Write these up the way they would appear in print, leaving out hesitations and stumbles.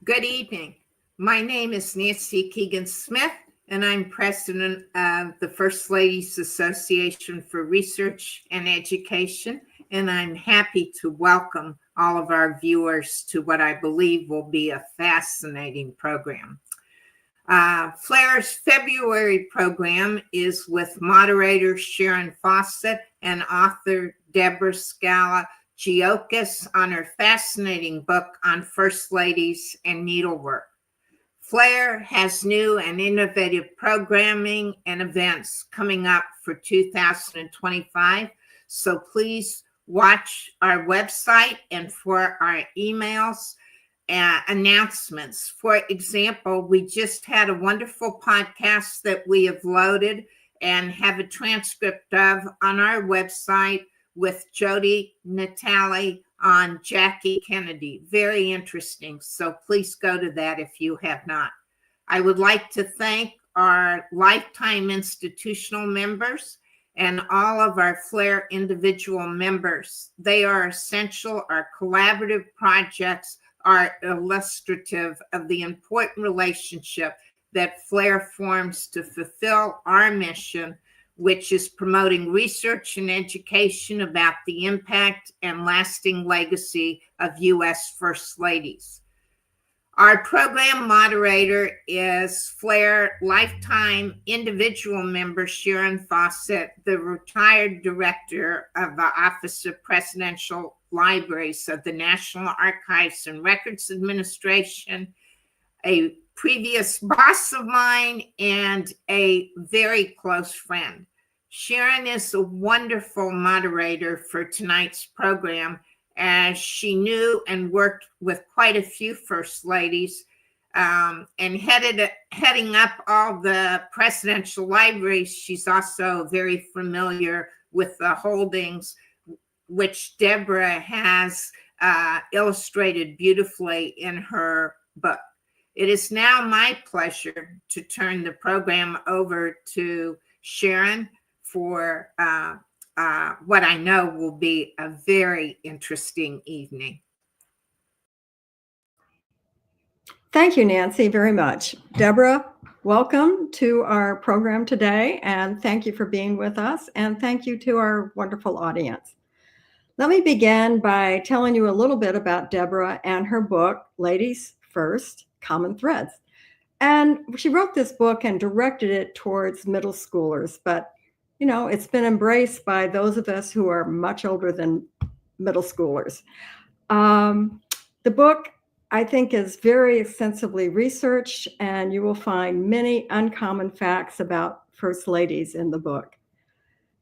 Good evening. My name is Nancy Keegan-Smith, and I'm president of the First Ladies Association for Research and Education, and I'm happy to welcome all of our viewers to what I believe will be a fascinating program. FLAIR's February program is with moderator Sharon Fawcett and author Debra Scala Giokas on her fascinating book on First Ladies and needlework. FLAIR has new and innovative programming and events coming up for 2025, so please watch our website and for our emails announcements. For example, we just had a wonderful podcast that we have loaded and have a transcript of on our website with Jody Natale on Jackie Kennedy. Very interesting. So please go to that if you have not. I would like to thank our lifetime institutional members and all of our FLAIR individual members. They are essential. Our collaborative projects are illustrative of the important relationship that FLAIR forms to fulfill our mission, which is promoting research and education about the impact and lasting legacy of U.S. First Ladies. Our program moderator is FLAIR lifetime individual member Sharon Fawcett, the retired director of the Office of Presidential Libraries of the National Archives and Records Administration, a previous boss of mine and a very close friend. Sharon is a wonderful moderator for tonight's program, as she knew and worked with quite a few First Ladies and heading up all the presidential libraries. She's also very familiar with the holdings, which Debra has illustrated beautifully in her book. It is now my pleasure to turn the program over to Sharon for what I know will be a very interesting evening. Thank you, Nancy, very much. Debra, welcome to our program today, and thank you for being with us, and thank you to our wonderful audience. Let me begin by telling you a little bit about Debra and her book, Ladies First, Common Threads. And she wrote this book and directed it towards middle schoolers, but you know, it's been embraced by those of us who are much older than middle schoolers. The book, I think, is very extensively researched, and you will find many uncommon facts about First Ladies in the book.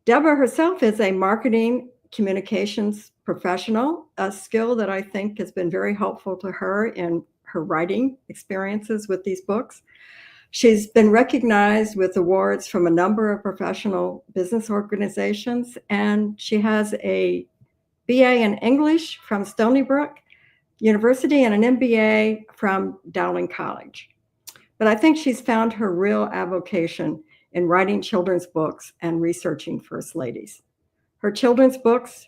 Debra herself is a marketing communications professional, a skill that I think has been very helpful to her in her writing experiences with these books. She's been recognized with awards from a number of professional business organizations, and she has a BA in English from Stony Brook University and an MBA from Dowling College. But I think she's found her real avocation in writing children's books and researching First Ladies. Her children's books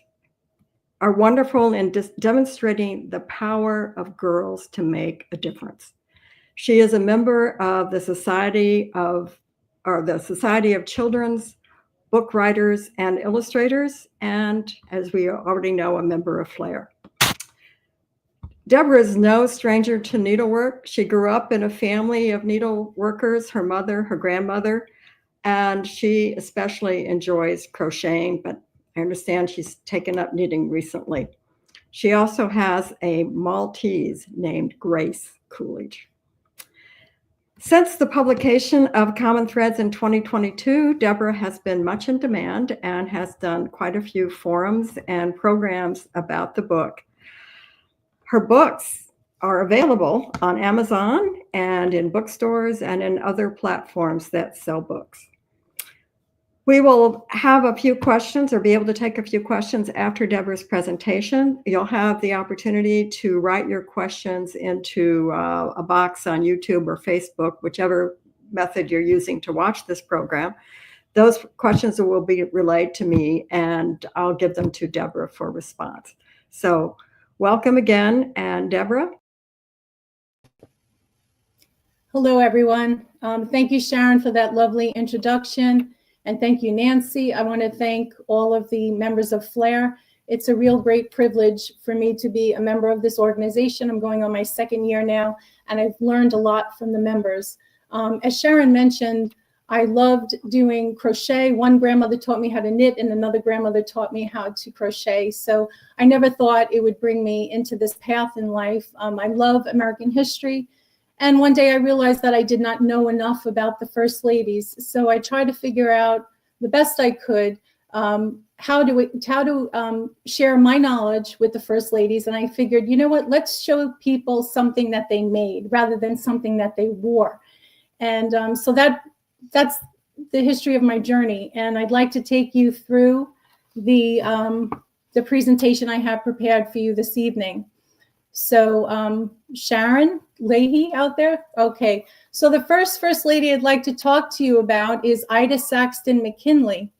are wonderful in demonstrating the power of girls to make a difference. She is a member of the Society of Children's Book Writers and Illustrators, and as we already know, a member of FLAIR. Debra is no stranger to needlework. She grew up in a family of needle workers, her mother, her grandmother, and she especially enjoys crocheting, but I understand she's taken up knitting recently. She also has a Maltese named Grace Coolidge. Since the publication of Common Threads in 2022, Debra has been much in demand and has done quite a few forums and programs about the book. Her books are available on Amazon and in bookstores and in other platforms that sell books. We will have a few questions or be able to take a few questions after Debra's presentation. You'll have the opportunity to write your questions into a box on YouTube or Facebook, whichever method you're using to watch this program. Those questions will be relayed to me, and I'll give them to Debra for response. So welcome again, and Debra. Hello, everyone. Thank you, Sharon, for that lovely introduction. And thank you, Nancy. I want to thank all of the members of FLAIR. It's a real great privilege for me to be a member of this organization. I'm going on my second year now, and I've learned a lot from the members. As Sharon mentioned, I loved doing crochet. One grandmother taught me how to knit, and another grandmother taught me how to crochet. So I never thought it would bring me into this path in life. I love American history. And one day I realized that I did not know enough about the first ladies. So I tried to figure out the best I could how to share my knowledge with the first ladies. And I figured, you know what, let's show people something that they made rather than something that they wore. And so that's the history of my journey. And I'd like to take you through the presentation I have prepared for you this evening. So Sharon Leahy out there? Okay, so the first lady I'd like to talk to you about is Ida Saxton McKinley.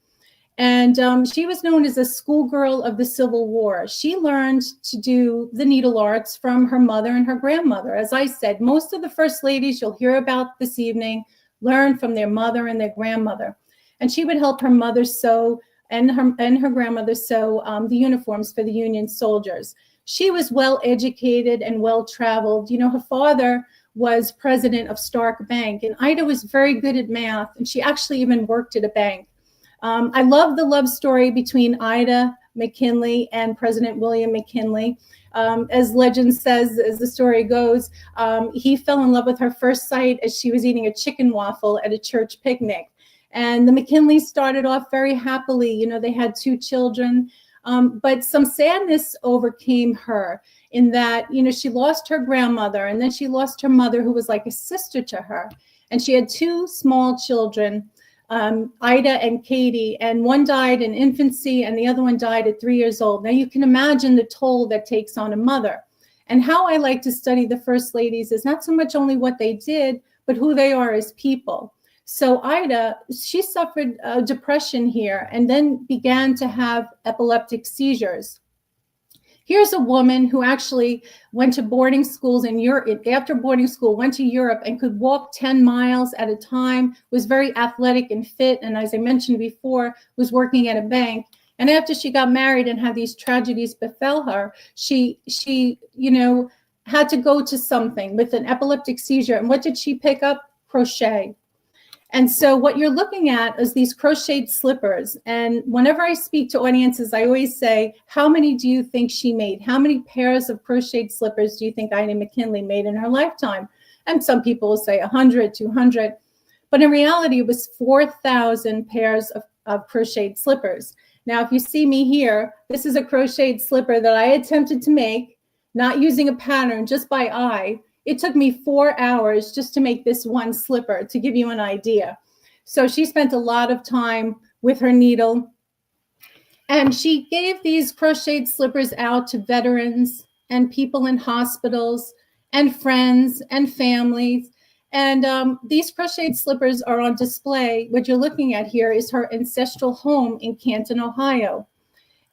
And she was known as a schoolgirl of the Civil War. She learned to do the needle arts from her mother and her grandmother. As I said, most of the first ladies you'll hear about this evening learned from their mother and their grandmother. And she would help her mother sew and her grandmother sew the uniforms for the Union soldiers. She was well educated and well traveled. You know, her father was president of Stark Bank, and Ida was very good at math, and she actually even worked at a bank. I love the love story between Ida McKinley and President William McKinley. As legend says, as the story goes, he fell in love with her first sight as she was eating a chicken waffle at a church picnic. And the McKinleys started off very happily. You know, they had 2 children. But some sadness overcame her in that, you know, she lost her grandmother and then she lost her mother, who was like a sister to her. And she had 2 small children, Ida and Katie, and one died in infancy and the other one died at 3 years old. Now you can imagine the toll that takes on a mother. And how I like to study the first ladies is not so much only what they did, but who they are as people. So Ida, she suffered depression here and then began to have epileptic seizures. Here's a woman who actually went to boarding schools in Europe, after boarding school, went to Europe and could walk 10 miles at a time, was very athletic and fit, and as I mentioned before, was working at a bank. And after she got married and had these tragedies befell her, she you know, had to go to something with an epileptic seizure. And what did she pick up? Crochet. And so what you're looking at is these crocheted slippers. And whenever I speak to audiences, I always say, how many do you think she made? How many pairs of crocheted slippers do you think Ida McKinley made in her lifetime? And some people will say 100, 200. But in reality, it was 4,000 pairs of crocheted slippers. Now, if you see me here, this is a crocheted slipper that I attempted to make, not using a pattern, just by eye. It took me 4 hours just to make this one slipper, to give you an idea. So she spent a lot of time with her needle. And she gave these crocheted slippers out to veterans and people in hospitals and friends and families. And these crocheted slippers are on display. What you're looking at here is her ancestral home in Canton, Ohio.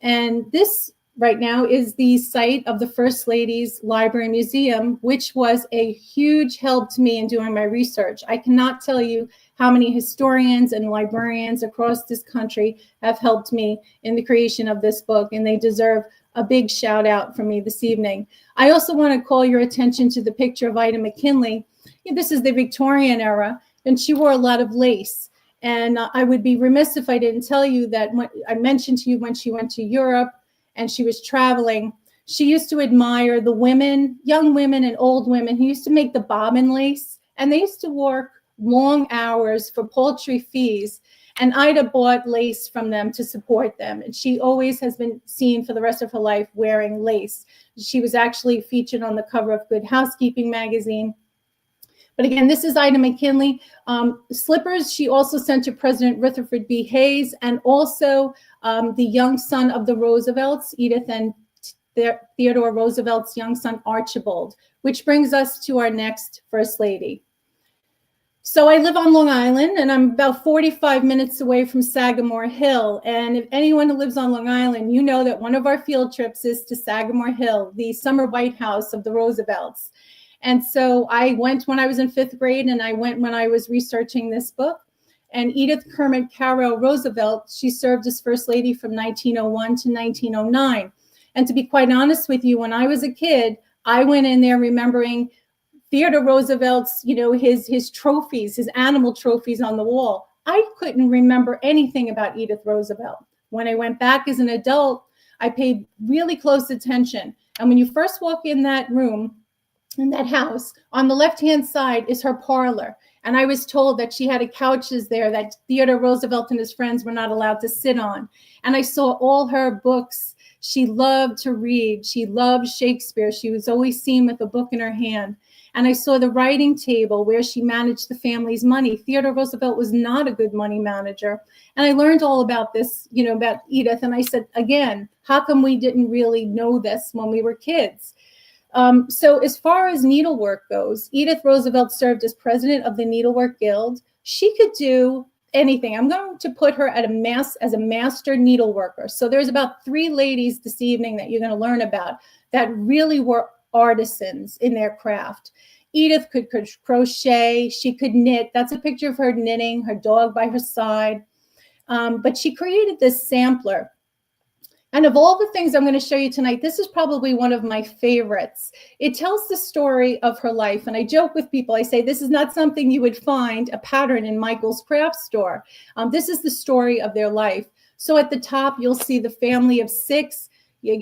And this right now is the site of the First Lady's Library and Museum, which was a huge help to me in doing my research. I cannot tell you how many historians and librarians across this country have helped me in the creation of this book, and they deserve a big shout out from me this evening. I also want to call your attention to the picture of Ida McKinley. This is the Victorian era, and she wore a lot of lace. And I would be remiss if I didn't tell you that when I mentioned to you when she went to Europe, and she was traveling, she used to admire the women, young women and old women who used to make the bobbin lace, and they used to work long hours for paltry fees. And Ida bought lace from them to support them. And she always has been seen for the rest of her life wearing lace. She was actually featured on the cover of Good Housekeeping magazine. But again, this is Ida McKinley. Slippers she also sent to President Rutherford B. Hayes, and also the young son of the Roosevelts, Edith and Theodore Roosevelt's young son, Archibald, which brings us to our next First Lady. So I live on Long Island, and I'm about 45 minutes away from Sagamore Hill. And if anyone who lives on Long Island, you know that one of our field trips is to Sagamore Hill, the summer White House of the Roosevelts. And so I went when I was in 5th grade, and I went when I was researching this book. And Edith Kermit Caro Roosevelt, she served as First Lady from 1901 to 1909. And to be quite honest with you, when I was a kid, I went in there remembering Theodore Roosevelt's, his trophies, his animal trophies on the wall. I couldn't remember anything about Edith Roosevelt. When I went back as an adult, I paid really close attention. And when you first walk in that room, in that house, on the left-hand side is her parlor. And I was told that she had couches there that Theodore Roosevelt and his friends were not allowed to sit on. And I saw all her books. She loved to read. She loved Shakespeare. She was always seen with a book in her hand. And I saw the writing table where she managed the family's money. Theodore Roosevelt was not a good money manager. And I learned all about this, about Edith. And I said, again, how come we didn't really know this when we were kids? So as far as needlework goes, Edith Roosevelt served as president of the Needlework Guild. She could do anything. I'm going to put her as a master needleworker. So there's about 3 ladies this evening that you're going to learn about that really were artisans in their craft. Edith could crochet. She could knit. That's a picture of her knitting, her dog by her side. But she created this sampler. And of all the things I'm going to show you tonight, this is probably one of my favorites. It tells the story of her life. And I joke with people, I say, this is not something you would find a pattern in Michael's craft store. This is the story of their life. So at the top, you'll see the family of 6.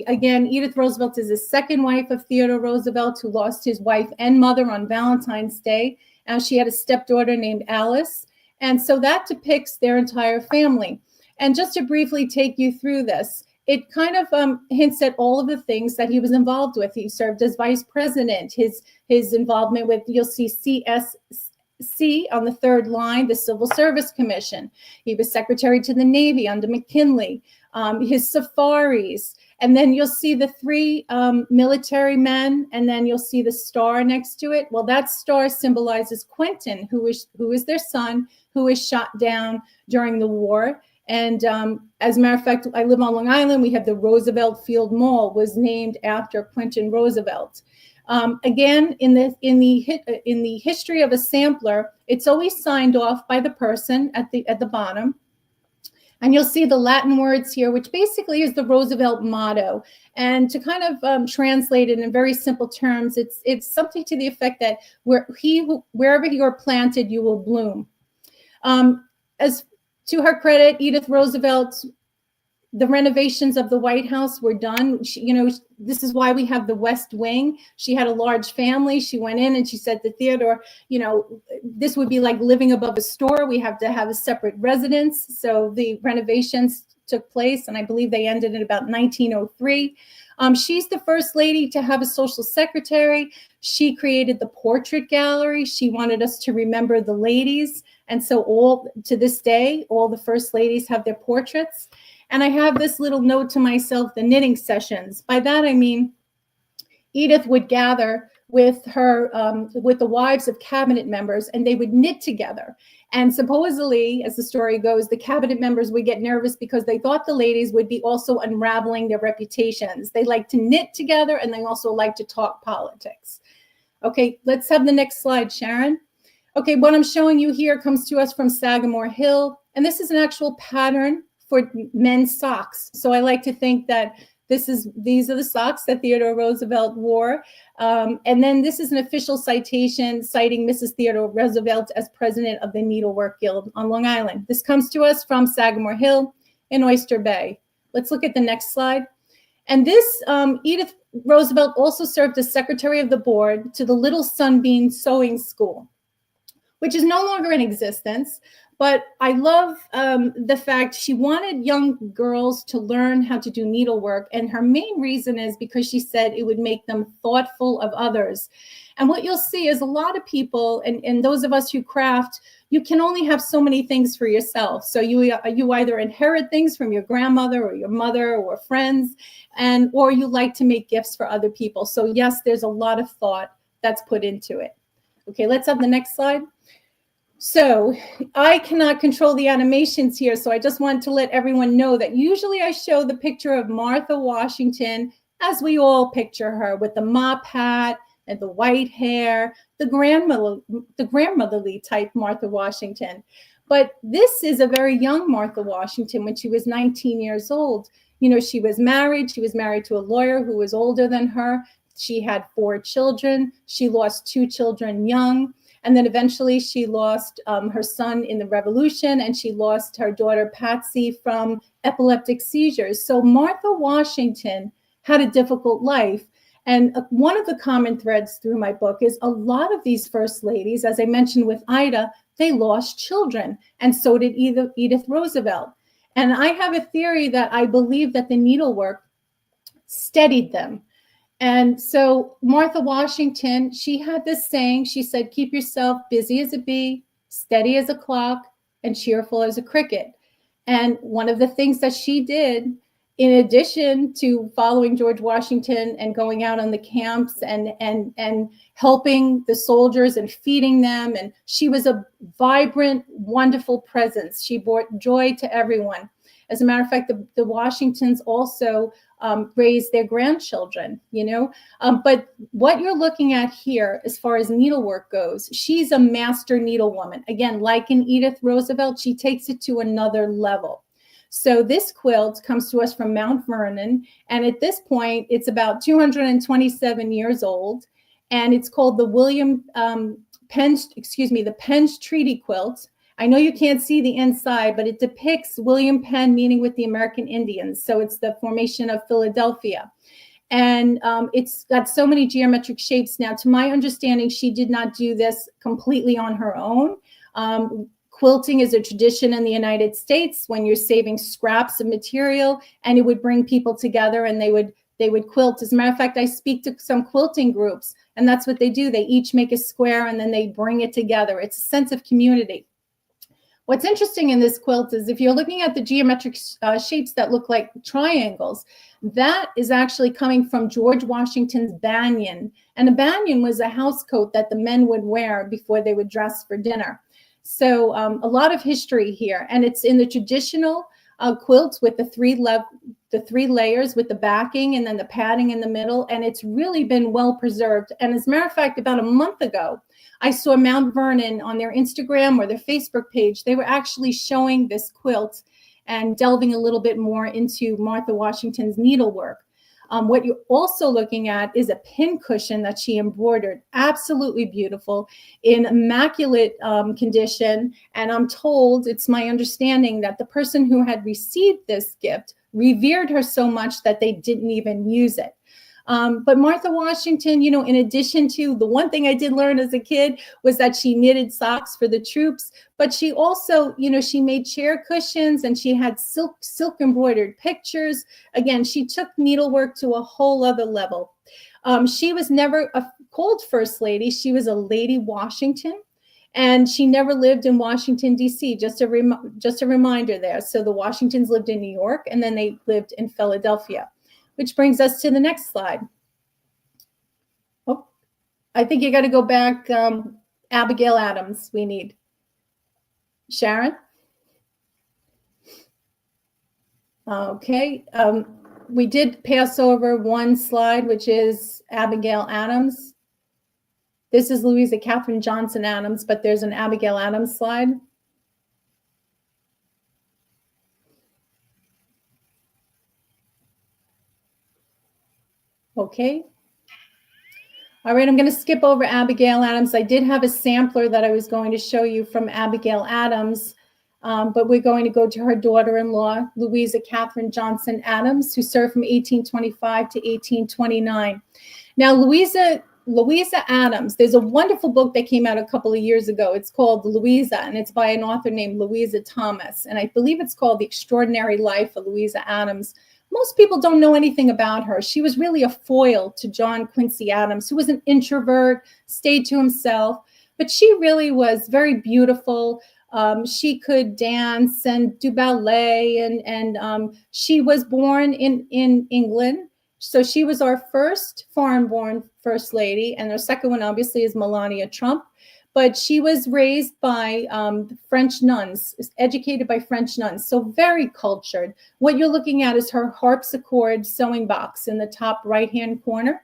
Again, Edith Roosevelt is the second wife of Theodore Roosevelt, who lost his wife and mother on Valentine's Day. And she had a stepdaughter named Alice. And so that depicts their entire family. And just to briefly take you through this, it kind of hints at all of the things that he was involved with. He served as vice president. His involvement with, you'll see CSC on the 3rd line, the Civil Service Commission. He was secretary to the Navy under McKinley. His safaris. And then you'll see the 3 military men, and then you'll see the star next to it. Well, that star symbolizes Quentin, who is their son, who was shot down during the war. And as a matter of fact, I live on Long Island. We have the Roosevelt Field Mall, was named after Quentin Roosevelt. Again, in the history of a sampler, it's always signed off by the person at the bottom. And you'll see the Latin words here, which basically is the Roosevelt motto. And to kind of translate it in very simple terms, it's something to the effect that wherever you are planted, you will bloom. As to her credit, Edith Roosevelt, the renovations of the White House were done. This is why we have the West Wing. She had a large family. She went in and she said to Theodore, this would be like living above a store. We have to have a separate residence. So the renovations took place, and I believe they ended in about 1903. She's the first lady to have a social secretary. She created the portrait gallery. She wanted us to remember the ladies. And so to this day, all the first ladies have their portraits. And I have this little note to myself, the knitting sessions. By that, I mean, Edith would gather with the wives of cabinet members, and they would knit together. And supposedly, as the story goes, the cabinet members would get nervous because they thought the ladies would be also unraveling their reputations. They like to knit together, and they also like to talk politics. Okay, let's have the next slide, Sharon. Okay, what I'm showing you here comes to us from Sagamore Hill, and this is an actual pattern for men's socks. So I like to think that these are the socks that Theodore Roosevelt wore. And then this is an official citation citing Mrs. Theodore Roosevelt as president of the Needlework Guild on Long Island. This comes to us from Sagamore Hill in Oyster Bay. Let's look at the next slide. And this, Edith Roosevelt also served as secretary of the board to the Little Sunbeam Sewing School, which is no longer in existence. But I love the fact she wanted young girls to learn how to do needlework. And her main reason is because she said it would make them thoughtful of others. And what you'll see is a lot of people, and those of us who craft, you can only have so many things for yourself. So you either inherit things from your grandmother or your mother or friends, or you like to make gifts for other people. So yes, there's a lot of thought that's put into it. Okay, let's have the next slide. So I cannot control the animations here, so I just want to let everyone know that usually I show the picture of Martha Washington as we all picture her, with the mop hat and the white hair, the grandmotherly type Martha Washington. But this is a very young Martha Washington when she was 19 years old. You know, she was married. She was married to a lawyer who was older than her. She had 4 children. She lost 2 children young. And then eventually she lost her son in the revolution, and she lost her daughter Patsy from epileptic seizures. So Martha Washington had a difficult life. And one of the common threads through my book is a lot of these first ladies, as I mentioned with Ida, they lost children. And so did Edith Roosevelt. And I have a theory that I believe that the needlework steadied them. And so Martha Washington, she had this saying, she said, keep yourself busy as a bee, steady as a clock, and cheerful as a cricket. And one of the things that she did, in addition to following George Washington and going out on the camps and helping the soldiers and feeding them, and she was a vibrant, wonderful presence. She brought joy to everyone. As a matter of fact, the Washingtons also raised their grandchildren, you know. But what you're looking at here, as far as needlework goes, she's a master needlewoman. Again, like in Edith Roosevelt, she takes it to another level. So this quilt comes to us from Mount Vernon, and at this point, it's about 227 years old, and it's called the the Penn's Treaty Quilt. I know you can't see the inside, but it depicts William Penn meeting with the American Indians. So it's the formation of Philadelphia. And it's got so many geometric shapes. Now, to my understanding, she did not do this completely on her own. Quilting is a tradition in the United States when you're saving scraps of material, and it would bring people together and they would quilt. As a matter of fact, I speak to some quilting groups, and that's what they do. They each make a square and then they bring it together. It's a sense of community. What's interesting in this quilt is if you're looking at the geometric shapes that look like triangles, that is actually coming from George Washington's banyan. And a banyan was a house coat that the men would wear before they would dress for dinner. So a lot of history here. And it's in the traditional quilt with the three layers with the backing and then the padding in the middle. And it's really been well preserved. And as a matter of fact, about a month ago, I saw Mount Vernon on their Instagram or their Facebook page. They were actually showing this quilt and delving a little bit more into Martha Washington's needlework. What you're also looking at is a pin cushion that she embroidered. Absolutely beautiful, in immaculate condition. And I'm told, it's my understanding, that the person who had received this gift revered her so much that they didn't even use it. But Martha Washington, you know, in addition to the one thing I did learn as a kid was that she knitted socks for the troops, but she also, you know, she made chair cushions and she had silk embroidered pictures. Again, she took needlework to a whole other level. She was never called First Lady. She was a Lady Washington, and she never lived in Washington, D.C., just a reminder there. So the Washingtons lived in New York, and then they lived in Philadelphia. Which brings us to the next slide. Oh, I think you got to go back. Abigail Adams, we need. Sharon? Okay. We did pass over one slide, which is Abigail Adams. This is Louisa Catherine Johnson Adams, but there's an Abigail Adams slide. Okay. All right, I'm going to skip over Abigail Adams. I did have a sampler that I was going to show you from Abigail Adams, but we're going to go to her daughter-in-law, Louisa Catherine Johnson Adams, who served from 1825 to 1829. Now, Louisa Adams, there's a wonderful book that came out a couple of years ago. It's called Louisa, and it's by an author named Louisa Thomas, and I believe it's called The Extraordinary Life of Louisa Adams. Most people don't know anything about her. She was really a foil to John Quincy Adams, who was an introvert, stayed to himself, but she really was very beautiful. She could dance and do ballet, and she was born in England. So she was our first foreign-born First Lady, and our second one obviously is Melania Trump. But she was raised by French nuns, educated by French nuns, so very cultured. What you're looking at is her harpsichord sewing box in the top right-hand corner.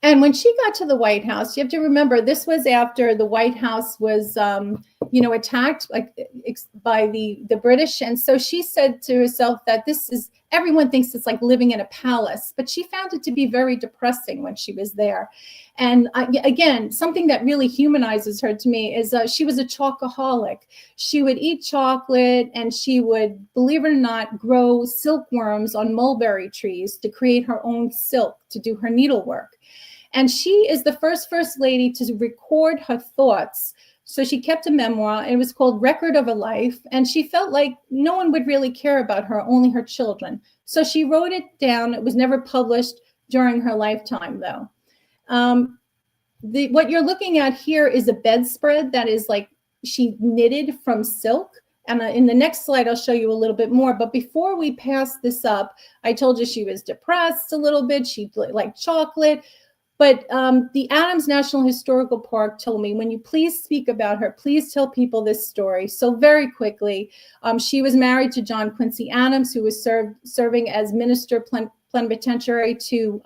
And when she got to the White House, you have to remember this was after the White House was, attacked by the British. And so she said to herself that everyone thinks it's like living in a palace, but she found it to be very depressing when she was there. And again, something that really humanizes her to me is she was a chocoholic. She would eat chocolate, and she would, believe it or not, grow silkworms on mulberry trees to create her own silk, to do her needlework. And she is the first lady to record her thoughts. So she kept a memoir, and it was called Record of a Life. And she felt like no one would really care about her, only her children. So she wrote it down. It was never published during her lifetime, though. What you're looking at here is a bedspread that is like she knitted from silk. And in the next slide, I'll show you a little bit more. But before we pass this up, I told you she was depressed a little bit. She liked chocolate. But the Adams National Historical Park told me, when you please speak about her, please tell people this story. So very quickly, she was married to John Quincy Adams, who was serving as minister plenipotentiary to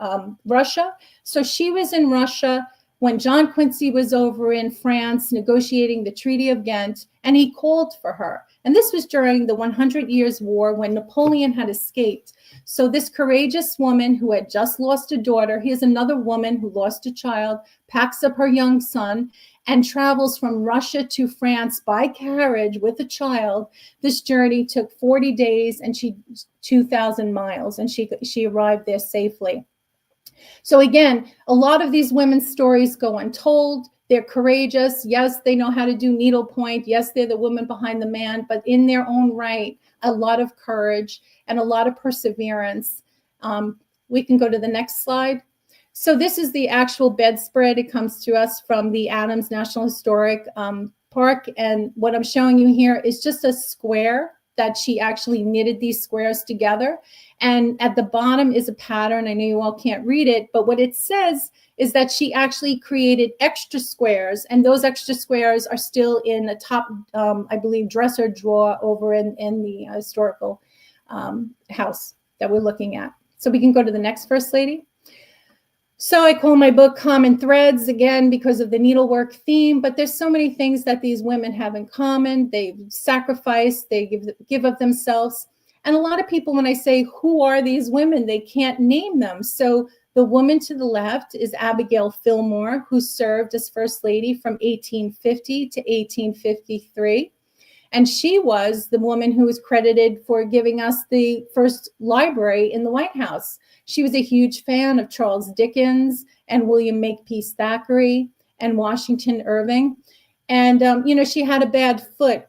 Russia. So she was in Russia when John Quincy was over in France negotiating the Treaty of Ghent, and he called for her. And this was during the 100 Years' War when Napoleon had escaped. So this courageous woman who had just lost a daughter, here's another woman who lost a child, packs up her young son and travels from Russia to France by carriage with a child. This journey took 40 days and 2,000 miles, and she arrived there safely. So again, a lot of these women's stories go untold. They're courageous. Yes, they know how to do needlepoint. Yes, they're the woman behind the man, but in their own right, a lot of courage and a lot of perseverance. We can go to the next slide. So this is the actual bedspread. It comes to us from the Adams National Historic Park. And what I'm showing you here is just a square that she actually knitted these squares together. And at the bottom is a pattern. I know you all can't read it, but what it says is that she actually created extra squares, and those extra squares are still in the top, I believe, dresser drawer over in the historical house that we're looking at. So we can go to the next First Lady. So I call my book Common Threads, again, because of the needlework theme, but there's so many things that these women have in common. They sacrifice, they give of themselves. And a lot of people, when I say, who are these women, they can't name them. So the woman to the left is Abigail Fillmore, who served as First Lady from 1850 to 1853. And she was the woman who was credited for giving us the first library in the White House. She was a huge fan of Charles Dickens and William Makepeace Thackeray and Washington Irving. And, she had a bad foot.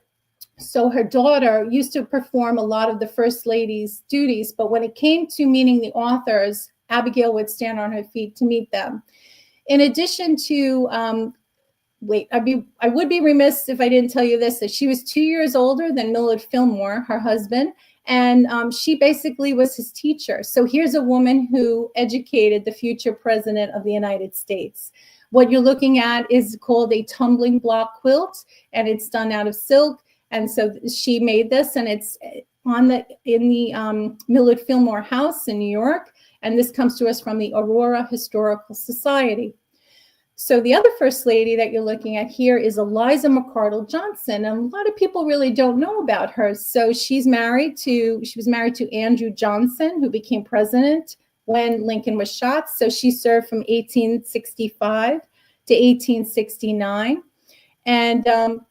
So her daughter used to perform a lot of the First Lady's duties. But when it came to meeting the authors, Abigail would stand on her feet to meet them. In addition to, I would be remiss if I didn't tell you this, that she was 2 years older than Millard Fillmore, her husband, and she basically was his teacher. So here's a woman who educated the future president of the United States. What you're looking at is called a tumbling block quilt, and it's done out of silk. And so she made this, and it's in the Millard Fillmore house in New York. And this comes to us from the Aurora Historical Society. So the other First Lady that you're looking at here is Eliza McArdle Johnson. And a lot of people really don't know about her. So she was married to Andrew Johnson, who became president when Lincoln was shot. So she served from 1865 to 1869. And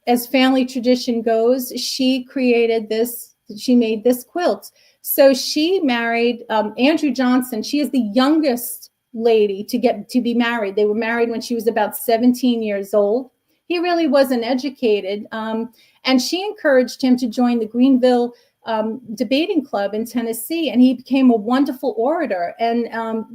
as family tradition goes, she made this quilt. So she married Andrew Johnson. She is the youngest lady to be married. They were married when she was about 17 years old. He really wasn't educated. And she encouraged him to join the Greenville debating club in Tennessee, and he became a wonderful orator. And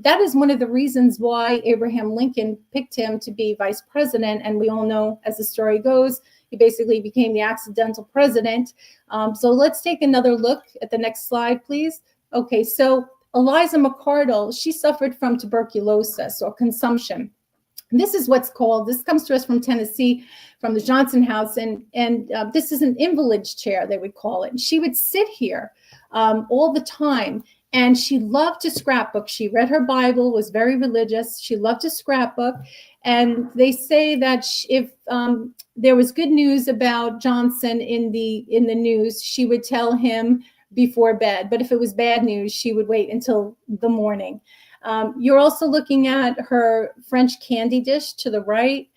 that is one of the reasons why Abraham Lincoln picked him to be vice president. And we all know, as the story goes, he basically became the accidental president. So let's take another look at the next slide, please. Okay, so Eliza McArdle, she suffered from tuberculosis or consumption. This is what's called, this comes to us from Tennessee, from the Johnson House, and this is an invalid's chair, they would call it. And she would sit here all the time, And she loved to scrapbook. She read her Bible, was very religious. She loved to scrapbook. And they say that if there was good news about Johnson in the news, she would tell him before bed. But if it was bad news, she would wait until the morning. You're also looking at her French candy dish to the right.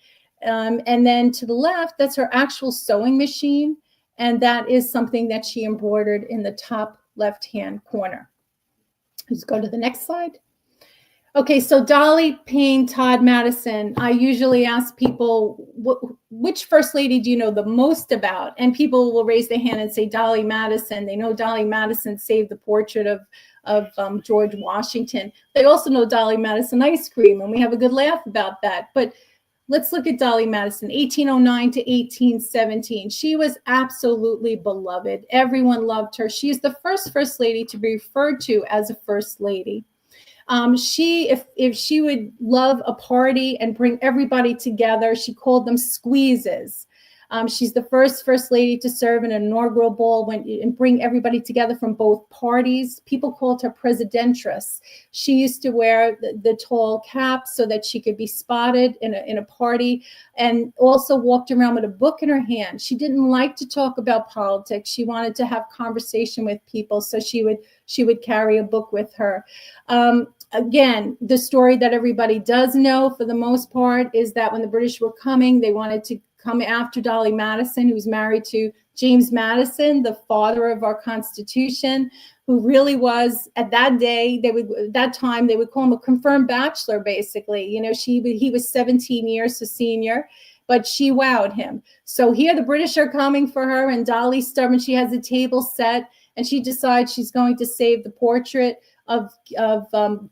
And then to the left, that's her actual sewing machine. And that is something that she embroidered in the top left-hand corner. Let's go to the next slide. Okay, so Dolly Payne Todd Madison. I usually ask people, which First Lady do you know the most about? And people will raise their hand and say Dolly Madison. They know Dolly Madison saved the portrait of George Washington. They also know Dolly Madison ice cream, and we have a good laugh about that. But let's look at Dolly Madison, 1809 to 1817. She was absolutely beloved. Everyone loved her. She is the first Lady to be referred to as a First Lady. If she would love a party and bring everybody together, she called them squeezes. She's the first Lady to serve in an inaugural ball and bring everybody together from both parties. People called her Presidentress. She used to wear the tall cap so that she could be spotted in a party, and also walked around with a book in her hand. She didn't like to talk about politics. She wanted to have conversation with people, so she would carry a book with her. Again, the story that everybody does know for the most part is that when the British were coming, they wanted to come after Dolly Madison, who was married to James Madison, the father of our Constitution, who really was, at that day, they would call him a confirmed bachelor, basically. You know, he was 17 years his senior, but she wowed him. So here the British are coming for her, and Dolly's stubborn. She has a table set, and she decides she's going to save the portrait of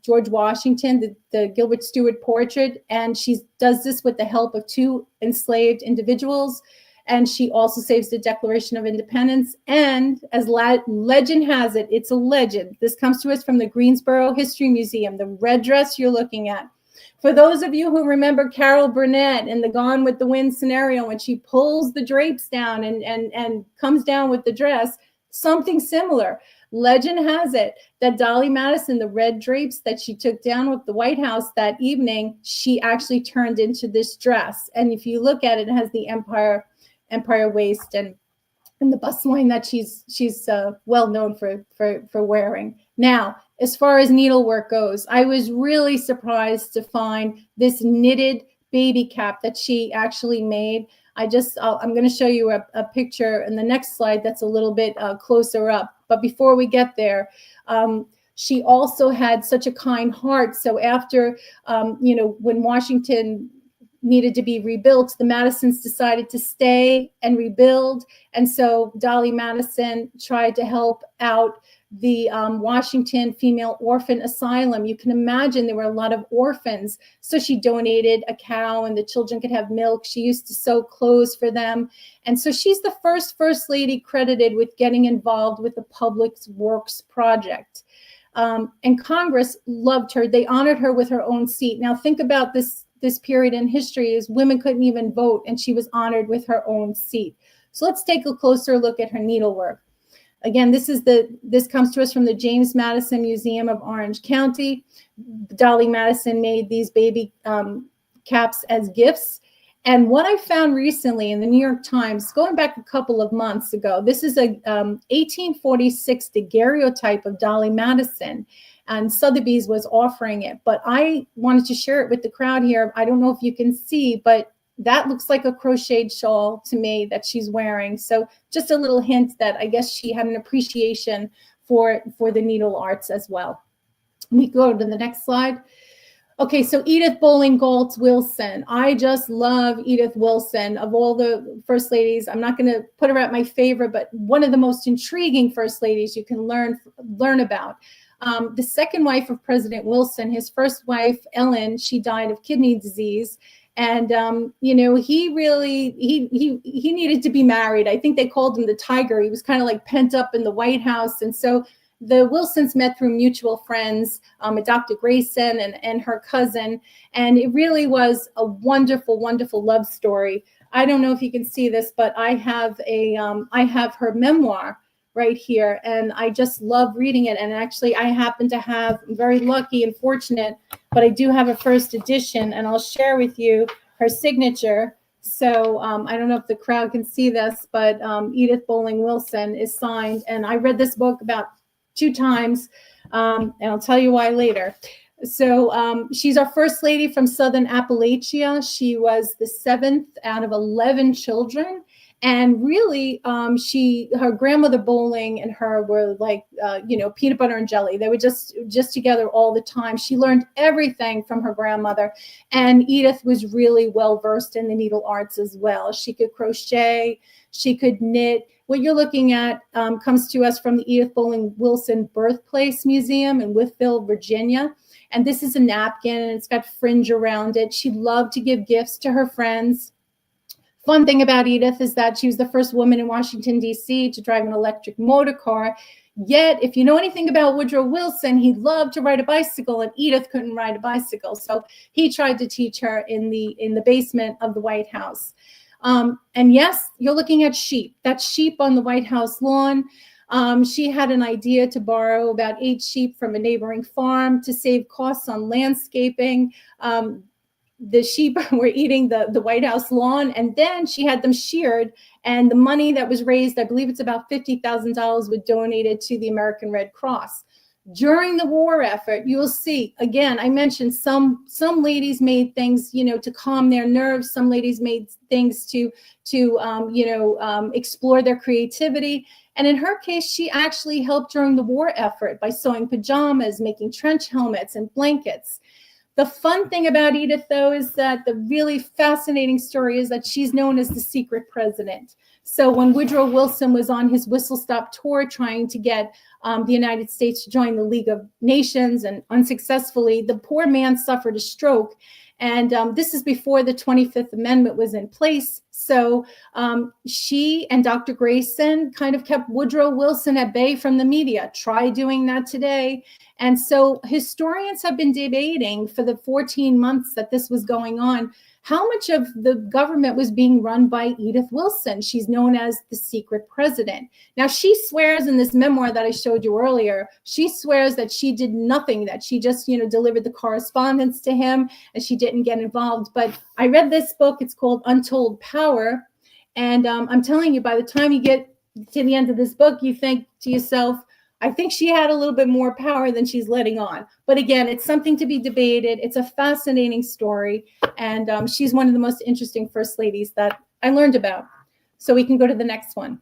George Washington, the Gilbert Stuart portrait. And she does this with the help of two enslaved individuals. And she also saves the Declaration of Independence. And as legend has it, it's a legend. This comes to us from the Greensboro History Museum, the red dress you're looking at. For those of you who remember Carol Burnett in the Gone with the Wind scenario, when she pulls the drapes down and comes down with the dress, something similar. Legend has it that Dolly Madison, the red drapes that she took down with the White House that evening, she actually turned into this dress. And if you look at it, it has the empire waist and the bust line that she's well known for wearing. Now, as far as needlework goes, I was really surprised to find this knitted baby cap that she actually made. I'm going to show you a picture in the next slide that's a little bit closer up. But before we get there, she also had such a kind heart. So after, when Washington needed to be rebuilt, the Madisons decided to stay and rebuild. And so Dolly Madison tried to help out the Washington Female Orphan Asylum. You can imagine there were a lot of orphans. So she donated a cow and the children could have milk. She used to sew clothes for them. And so she's the first Lady credited with getting involved with the Public Works Project. And Congress loved her. They honored her with her own seat. Now think about this period in history is women couldn't even vote, and she was honored with her own seat. So let's take a closer look at her needlework. Again, this comes to us from the James Madison Museum of Orange County. Dolly Madison made these baby caps as gifts. And what I found recently in the New York Times, going back a couple of months ago, this is a 1846 daguerreotype of Dolly Madison. And Sotheby's was offering it, but I wanted to share it with the crowd here. I don't know if you can see, but that looks like a crocheted shawl to me that she's wearing. So just a little hint that I guess she had an appreciation for the needle arts as well. We go to the next slide. Okay, so Edith Bowling Galt Wilson. I just love Edith Wilson. Of all the First Ladies, I'm not going to put her at my favorite, but one of the most intriguing First Ladies you can learn about. The second wife of President Wilson, his first wife, Ellen, she died of kidney disease. And, he needed to be married. I think they called him the tiger. He was kind of like pent up in the White House. And so the Wilsons met through mutual friends, Dr. Grayson and her cousin. And it really was a wonderful, wonderful love story. I don't know if you can see this, but I have her memoir right here. And I just love reading it. And actually, I happen to have, I'm very lucky and fortunate, but I do have a first edition, and I'll share with you her signature. So I don't know if the crowd can see this, but Edith Bowling Wilson is signed. And I read this book about 2 times, and I'll tell you why later. So she's our first lady from Southern Appalachia. She was the 7th out of 11 children. And really, her grandmother Bowling and her were like, peanut butter and jelly. They were just together all the time. She learned everything from her grandmother. And Edith was really well versed in the needle arts as well. She could crochet, she could knit. What you're looking at comes to us from the Edith Bowling Wilson Birthplace Museum in Wytheville, Virginia. And this is a napkin, and it's got fringe around it. She loved to give gifts to her friends. Fun thing about Edith is that she was the first woman in Washington, D.C. to drive an electric motor car. Yet, if you know anything about Woodrow Wilson, he loved to ride a bicycle, and Edith couldn't ride a bicycle. So he tried to teach her in the basement of the White House. And yes, you're looking at sheep. That's sheep on the White House lawn. She had an idea to borrow about 8 sheep from a neighboring farm to save costs on landscaping. The sheep were eating the White House lawn, and then she had them sheared, and the money that was raised, I believe it's about $50,000, was donated to the American Red Cross. During the war effort, you will see, again, I mentioned some ladies made things, to calm their nerves. Some ladies made things to explore their creativity. And in her case, she actually helped during the war effort by sewing pajamas, making trench helmets and blankets. The fun thing about Edith, though, is that the really fascinating story is that she's known as the secret president. So when Woodrow Wilson was on his whistle-stop tour trying to get the United States to join the League of Nations, and unsuccessfully, the poor man suffered a stroke. And this is before the 25th Amendment was in place. So she and Dr. Grayson kind of kept Woodrow Wilson at bay from the media. Try doing that today. And so historians have been debating for the 14 months that this was going on, how much of the government was being run by Edith Wilson. She's known as the secret president. Now, she swears in this memoir that I showed you earlier, she swears that she did nothing, that she just, delivered the correspondence to him and she didn't get involved. But I read this book. It's called Untold Power. And I'm telling you, by the time you get to the end of this book, you think to yourself, I think she had a little bit more power than she's letting on. But again, it's something to be debated. It's a fascinating story. And she's one of the most interesting first ladies that I learned about. So we can go to the next one.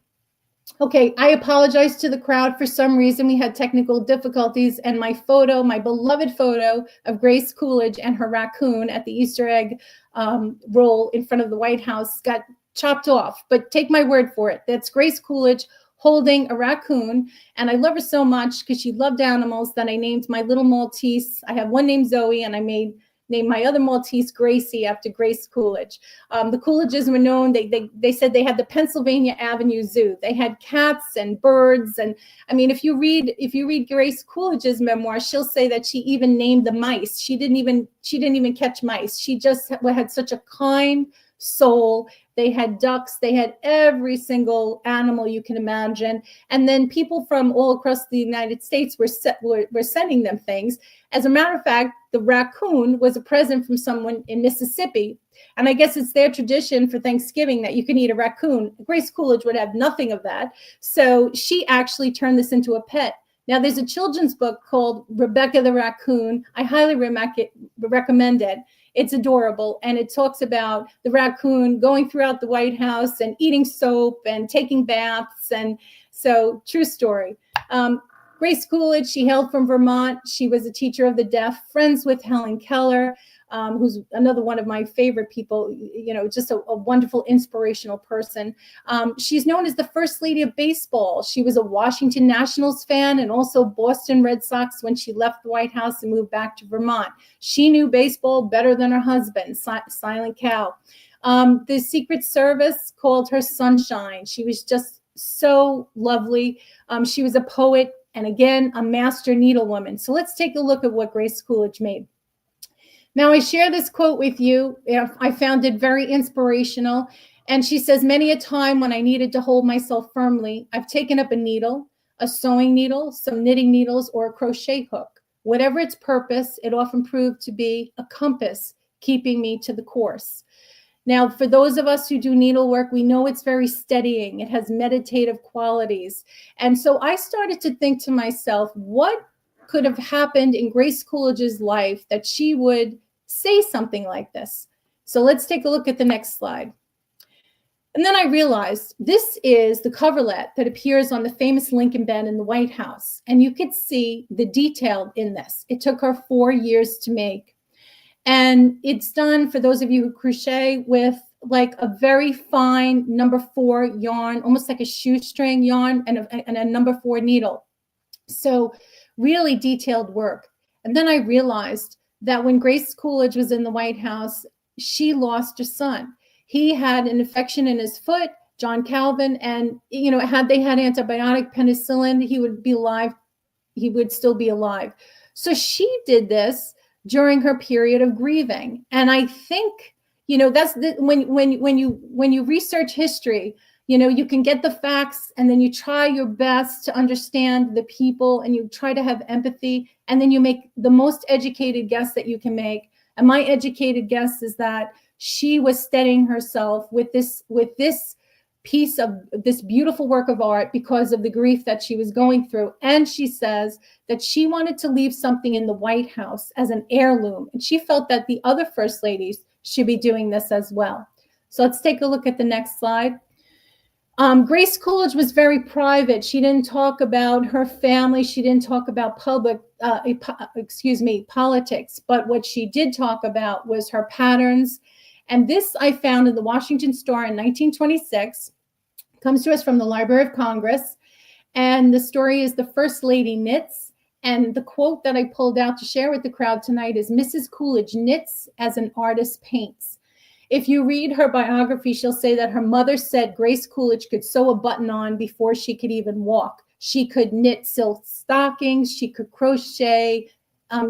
Okay, I apologize to the crowd. For some reason, we had technical difficulties, and my photo, my beloved photo of Grace Coolidge and her raccoon at the Easter egg roll in front of the White House got chopped off. But take my word for it. That's Grace Coolidge holding a raccoon, and I love her so much because she loved animals that I named my little Maltese. I have one named Zoe, and I named my other Maltese Gracie after Grace Coolidge. The Coolidges were known. They said they had the Pennsylvania Avenue Zoo. They had cats and birds, and I mean, if you read Grace Coolidge's memoir, she'll say that she even named the mice. She didn't even catch mice. She just had such a kind soul. They had ducks, they had every single animal you can imagine. And then people from all across the United States were sending them things. As a matter of fact, the raccoon was a present from someone in Mississippi. And I guess it's their tradition for Thanksgiving that you can eat a raccoon. Grace Coolidge would have nothing of that. So she actually turned this into a pet. Now, there's a children's book called Rebecca the Raccoon. I highly recommend it. It's adorable, and it talks about the raccoon going throughout the White House and eating soap and taking baths, and so true story. Grace Coolidge, she hailed from Vermont. She was a teacher of the deaf, friends with Helen Keller, who's another one of my favorite people, just a wonderful, inspirational person. She's known as the First Lady of Baseball. She was a Washington Nationals fan and also Boston Red Sox when she left the White House and moved back to Vermont. She knew baseball better than her husband, Silent Cow. The Secret Service called her Sunshine. She was just so lovely. She was a poet and, again, a master needlewoman. So let's take a look at what Grace Coolidge made. Now, I share this quote with you. I found it very inspirational. And she says, many a time when I needed to hold myself firmly, I've taken up a needle, a sewing needle, some knitting needles, or a crochet hook. Whatever its purpose, it often proved to be a compass keeping me to the course. Now, for those of us who do needlework, we know it's very steadying. It has meditative qualities. And so I started to think to myself, what could have happened in Grace Coolidge's life that she would say something like this? So let's take a look at the next slide. And then I realized this is the coverlet that appears on the famous Lincoln bed in the White House. And you could see the detail in this. It took her 4 years to make. And it's done, for those of you who crochet, with like a very fine number 4 yarn, almost like a shoestring yarn, and a number 4 needle. So really detailed work. And then I realized that when Grace Coolidge was in the White House, she lost her son. He had an infection in his foot, John Calvin, and had they had antibiotic penicillin, he would be alive. He would still be alive. So she did this during her period of grieving. And I think, that's when you research history, you can get the facts, and then you try your best to understand the people, and you try to have empathy, and then you make the most educated guess that you can make. And my educated guess is that she was steadying herself with this piece of this beautiful work of art because of the grief that she was going through. And she says that she wanted to leave something in the White House as an heirloom. And she felt that the other first ladies should be doing this as well. So let's take a look at the next slide. Grace Coolidge was very private. She didn't talk about her family. She didn't talk about politics. But what she did talk about was her patterns. And this I found in the Washington Star in 1926. Comes to us from the Library of Congress. And the story is The First Lady Knits. And the quote that I pulled out to share with the crowd tonight is, Mrs. Coolidge knits as an artist paints. If you read her biography, she'll say that her mother said Grace Coolidge could sew a button on before she could even walk. She could knit silk stockings. She could crochet,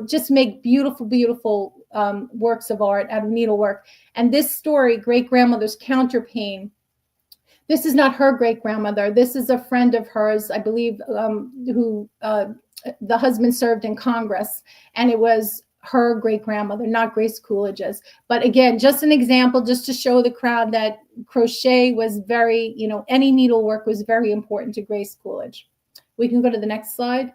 just make beautiful, beautiful works of art out of needlework. And this story, Great-Grandmother's Counterpane, this is not her great-grandmother. This is a friend of hers, I believe, who the husband served in Congress. And it was her great-grandmother, not Grace Coolidge's. But again, just an example, just to show the crowd that crochet was very, any needlework was very important to Grace Coolidge. We can go to the next slide.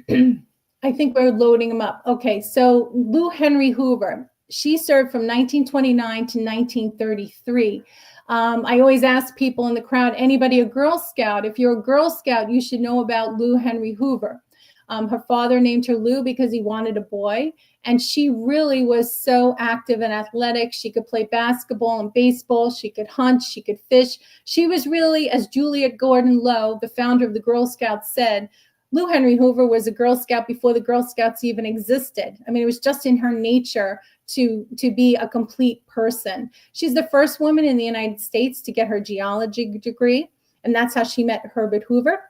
I think we're loading them up. Okay, so Lou Henry Hoover, she served from 1929 to 1933. I always ask people in the crowd, anybody a Girl Scout? If you're a Girl Scout, you should know about Lou Henry Hoover. Her father named her Lou because he wanted a boy. And she really was so active and athletic. She could play basketball and baseball. She could hunt. She could fish. She was really, as Juliet Gordon Lowe, the founder of the Girl Scouts, said, Lou Henry Hoover was a Girl Scout before the Girl Scouts even existed. I mean, it was just in her nature to be a complete person. She's the first woman in the United States to get her geology degree. And that's how she met Herbert Hoover.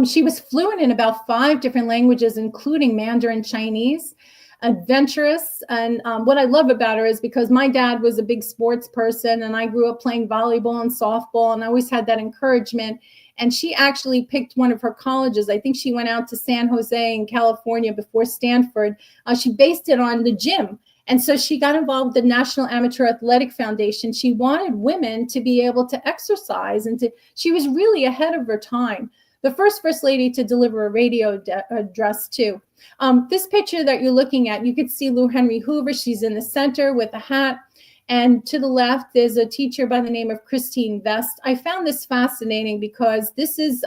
She was fluent in about 5 different languages, including Mandarin Chinese, adventurous. And what I love about her is because my dad was a big sports person, and I grew up playing volleyball and softball, and I always had that encouragement. And she actually picked one of her colleges. I think she went out to San Jose in California before Stanford. She based it on the gym. And so she got involved with the National Amateur Athletic Foundation. She wanted women to be able to exercise, and she was really ahead of her time. The first lady to deliver a radio address too. This picture that you're looking at, you could see Lou Henry Hoover. She's in the center with a hat. And to the left, there's a teacher by the name of Christine Vest. I found this fascinating because this is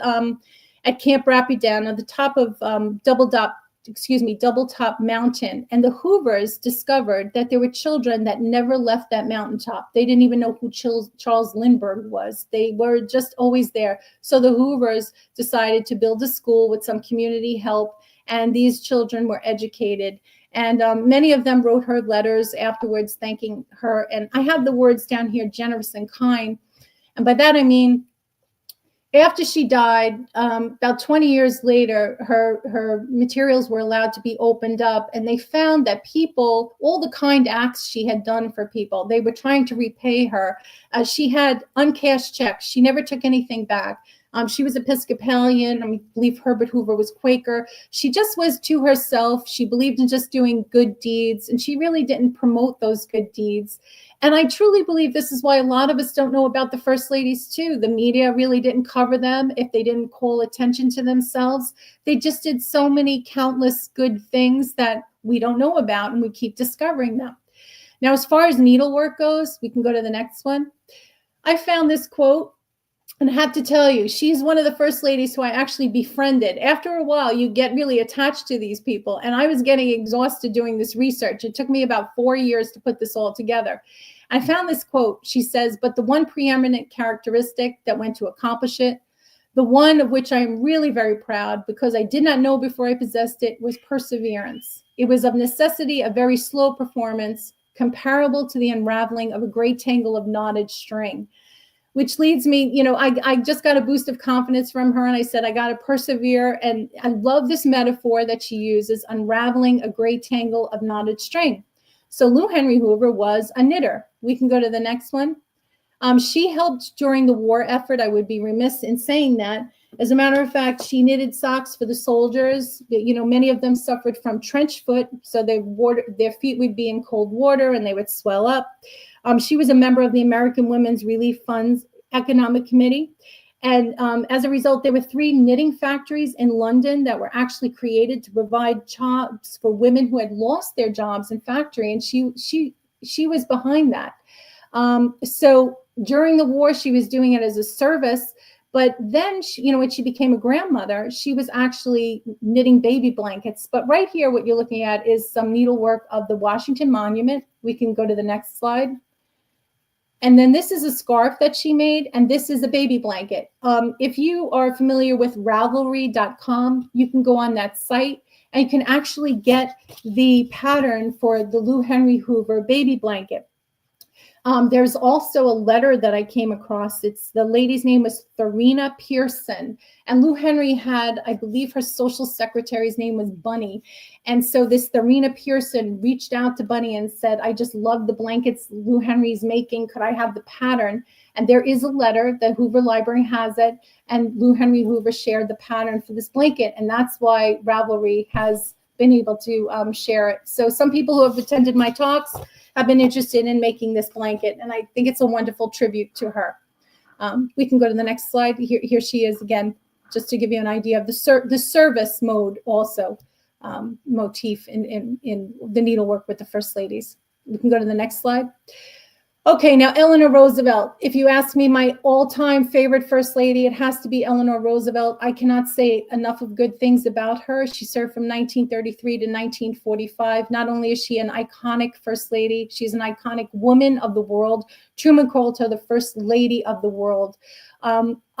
at Camp Rapidan at the top of Double Top Mountain. And the Hoovers discovered that there were children that never left that mountaintop. They didn't even know who Charles Lindbergh was. They were just always there. So the Hoovers decided to build a school with some community help, and these children were educated. And many of them wrote her letters afterwards thanking her. And I have the words down here, generous and kind. And by that, I mean, After she died, about 20 years later, her materials were allowed to be opened up, and they found that people, all the kind acts she had done for people, they were trying to repay her. She had uncashed checks. She never took anything back. She was Episcopalian. I believe Herbert Hoover was Quaker. She just was to herself. She believed in just doing good deeds, and she really didn't promote those good deeds. And I truly believe this is why a lot of us don't know about the first ladies too. The media really didn't cover them if they didn't call attention to themselves. They just did so many countless good things that we don't know about, and we keep discovering them. Now, as far as needlework goes, we can go to the next one. I found this quote, and I have to tell you, she's one of the first ladies who I actually befriended. After a while, you get really attached to these people. And I was getting exhausted doing this research. It took me about 4 years to put this all together. I found this quote. She says, "But the one preeminent characteristic that went to accomplish it, the one of which I am really very proud because I did not know before I possessed it, was perseverance. It was of necessity a very slow performance, comparable to the unraveling of a great tangle of knotted string." Which leads me, I just got a boost of confidence from her, and I said, I got to persevere. And I love this metaphor that she uses, unraveling a great tangle of knotted string. So Lou Henry Hoover was a knitter. We can go to the next one. She helped during the war effort. I would be remiss in saying that. As a matter of fact, she knitted socks for the soldiers. Many of them suffered from trench foot, so their feet would be in cold water and they would swell up. She was a member of the American Women's Relief Fund's Economic Committee. And as a result, there were 3 knitting factories in London that were actually created to provide jobs for women who had lost their jobs in factory. And she was behind that. So during the war, she was doing it as a service. But then, when she became a grandmother, she was actually knitting baby blankets. But right here, what you're looking at is some needlework of the Washington Monument. We can go to the next slide. And then this is a scarf that she made, and this is a baby blanket. If you are familiar with Ravelry.com, you can go on that site, and you can actually get the pattern for the Lou Henry Hoover baby blanket. There's also a letter that I came across. The lady's name was Tharina Pearson. And Lou Henry had, I believe her social secretary's name was Bunny. And so this Tharina Pearson reached out to Bunny and said, I just love the blankets Lou Henry's making. Could I have the pattern? And there is a letter. The Hoover Library has it. And Lou Henry Hoover shared the pattern for this blanket. And that's why Ravelry has been able to share it. So some people who have attended my talks have been interested in making this blanket, and I think it's a wonderful tribute to her. We can go to the next slide. Here she is again, just to give you an idea of the service mode also motif in the needlework with the first ladies. We can go to the next slide. Okay, now Eleanor Roosevelt. If you ask me my all-time favorite first lady, it has to be Eleanor Roosevelt. I cannot say enough of good things about her. She served from 1933 to 1945. Not only is she an iconic first lady, she's an iconic woman of the world. Truman called her the first lady of the world.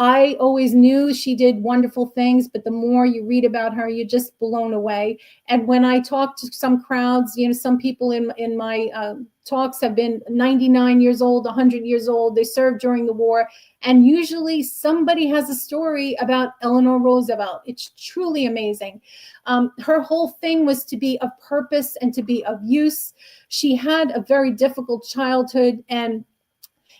I always knew she did wonderful things, but the more you read about her, you're just blown away. And when I talk to some crowds, some people in my talks have been 99 years old, 100 years old. They served during the war. And usually somebody has a story about Eleanor Roosevelt. It's truly amazing. Her whole thing was to be of purpose and to be of use. She had a very difficult childhood, and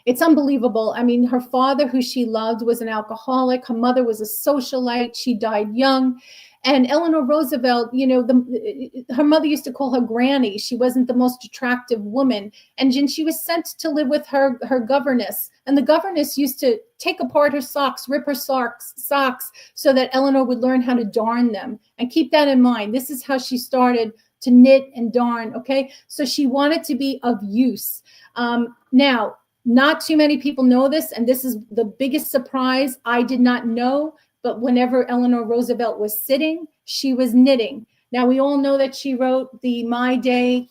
it's unbelievable. I mean, her father, who she loved, was an alcoholic. Her mother was a socialite. She died young. And Eleanor Roosevelt, her mother used to call her Granny. She wasn't the most attractive woman. And she was sent to live with her governess. And the governess used to take apart her socks, rip her socks, so that Eleanor would learn how to darn them. And keep that in mind. This is how she started to knit and darn, okay? So she wanted to be of use. Now, not too many people know this, and this is the biggest surprise. I did not know, but whenever Eleanor Roosevelt was sitting, she was knitting. Now, we all know that she wrote the My Day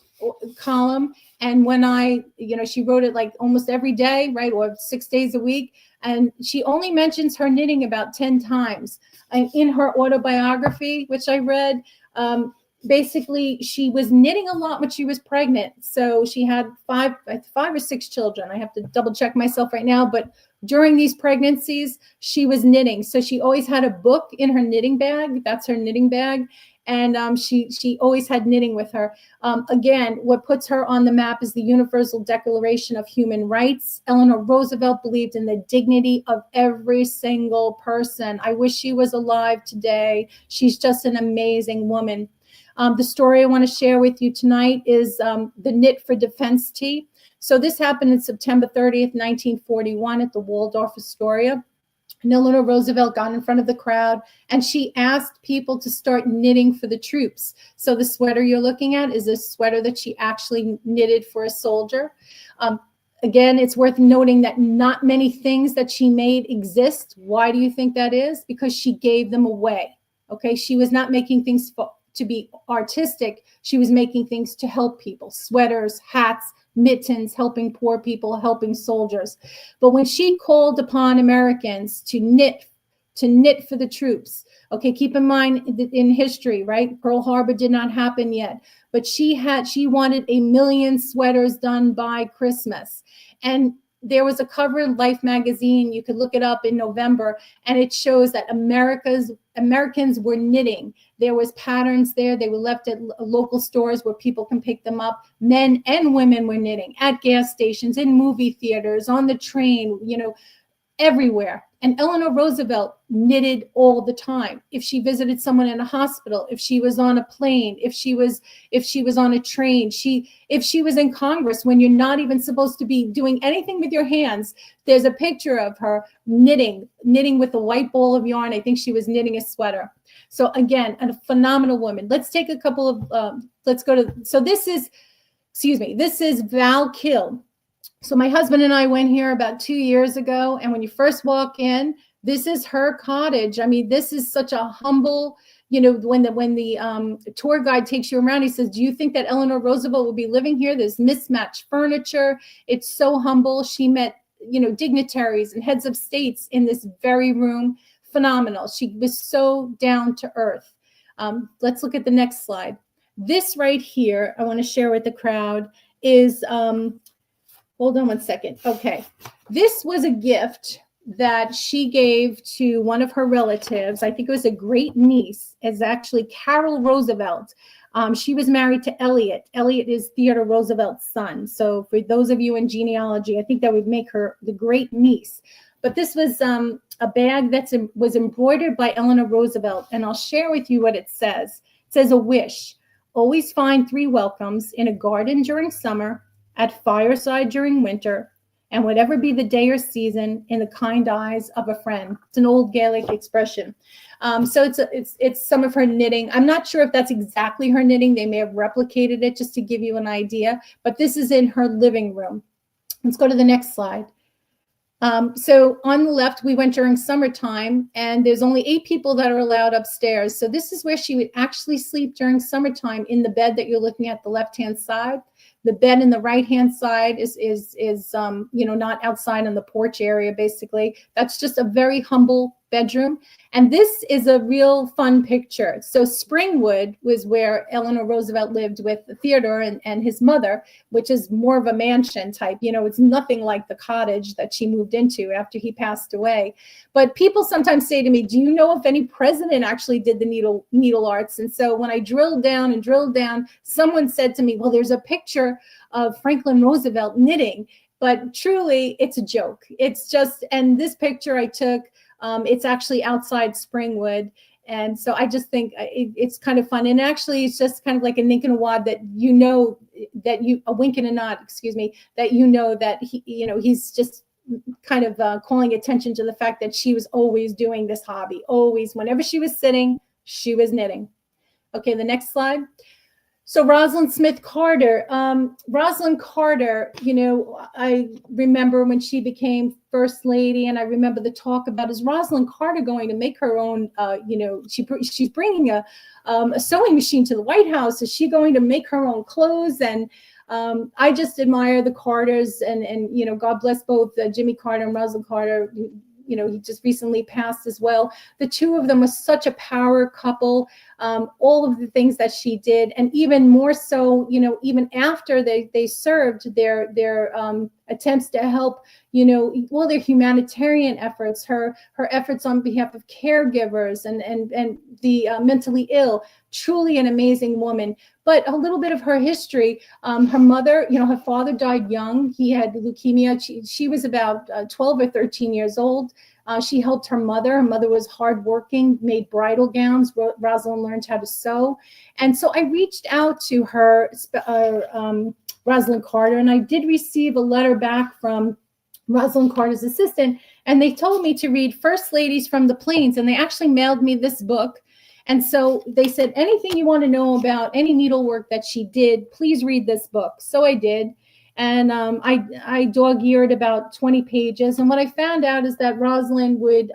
column, and when she wrote it like almost every day, right, or 6 days a week, and she only mentions her knitting about 10 times. And in her autobiography, which I read, basically she was knitting a lot when she was pregnant. So she had five or six children. I have to double check myself right now, but during these pregnancies, she was knitting. So she always had a book in her knitting bag. That's her knitting bag. And she always had knitting with her. Again, what puts her on the map is the Universal Declaration of Human Rights. Eleanor Roosevelt believed in the dignity of every single person. I wish she was alive today. She's just an amazing woman. The story I want to share with you tonight is the Knit for Defense Tea. So this happened on September 30th, 1941 at the Waldorf Astoria. And Eleanor Roosevelt got in front of the crowd and she asked people to start knitting for the troops. So the sweater you're looking at is a sweater that she actually knitted for a soldier. Again, it's worth noting that not many things that she made exist. Why do you think that is? Because she gave them away. Okay, she was not making things to be artistic. She was making things to help people. Sweaters, hats, mittens, helping poor people, helping soldiers. But when she called upon Americans to knit for the troops, okay, keep in mind in history, right? Pearl Harbor did not happen yet, but she wanted 1 million sweaters done by Christmas. And there was a cover in Life magazine, you could look it up in November, and it shows that Americans were knitting. There was patterns there. They were left at local stores where people can pick them up. Men and women were knitting at gas stations, in movie theaters, on the train, everywhere. And Eleanor Roosevelt knitted all the time. If she visited someone in a hospital, if she was on a plane, if she was on a train, if she was in Congress when you're not even supposed to be doing anything with your hands, there's a picture of her knitting with a white ball of yarn. I think she was knitting a sweater. So again, a phenomenal woman. Let's take a couple of, this is Val Kill. So my husband and I went here about 2 years ago, and when you first walk in, this is her cottage. I mean, this is such a humble, when the tour guide takes you around, he says, do you think that Eleanor Roosevelt will be living here? There's mismatched furniture. It's so humble. She met, dignitaries and heads of states in this very room. Phenomenal. She was so down to earth. Let's look at the next slide. This right here, I want to share with the crowd is, hold on one second. Okay. This was a gift that she gave to one of her relatives. I think it was a great niece. It's actually Carol Roosevelt. She was married to Elliot. Elliot is Theodore Roosevelt's son. So for those of you in genealogy, I think that would make her the great niece. But this was a bag that was embroidered by Eleanor Roosevelt. And I'll share with you what it says. It says, a wish. Always find 3 welcomes in a garden during summer, at fireside during winter, and whatever be the day or season, in the kind eyes of a friend. It's an old Gaelic expression. So it's some of her knitting. I'm not sure if that's exactly her knitting. They may have replicated it just to give you an idea, but this is in her living room. Let's go to the next slide. So on the left, we went during summertime, and there's only 8 people that are allowed upstairs. So this is where she would actually sleep during summertime, in the bed that you're looking at the left-hand side. The bed in the right-hand side is not outside on the porch area, basically. That's just a very humble bedroom. And this is a real fun picture. So Springwood was where Eleanor Roosevelt lived with Theodore and his mother, which is more of a mansion type. It's nothing like the cottage that she moved into after he passed away. But people sometimes say to me, do you know if any president actually did the needle arts? And so when I drilled down, someone said to me, well, there's a picture of Franklin Roosevelt knitting, but truly it's a joke. It's just, and this picture I took, it's actually outside Springwood. And so I just think it's kind of fun. And actually, it's just kind of like a wink and a nod that a wink and a nod, that he's just kind of calling attention to the fact that she was always doing this hobby. Always, whenever she was sitting, she was knitting. Okay, the next slide. So Rosalind Smith Carter, Rosalind Carter, I remember when she became First Lady, and I remember the talk about, is Rosalind Carter going to make her own, she's bringing a sewing machine to the White House. Is she going to make her own clothes? And I just admire the Carters, and God bless both Jimmy Carter and Rosalind Carter. he just recently passed as well. The two of them were such a power couple. All of the things that she did, and even more so, even after they served, their attempts to help, their humanitarian efforts, her efforts on behalf of caregivers and the mentally ill. Truly an amazing woman. But a little bit of her history. Her mother, her father died young. He had leukemia. She was about 12 or 13 years old. She helped her mother. Her mother was hardworking, made bridal gowns. Rosalind learned how to sew. And so I reached out to her, Rosalind Carter, and I did receive a letter back from Rosalind Carter's assistant, and they told me to read First Ladies from the Plains, and they actually mailed me this book. And so they said, anything you want to know about any needlework that she did, please read this book. So I did. And I dog-eared about 20 pages. And what I found out is that Rosalind would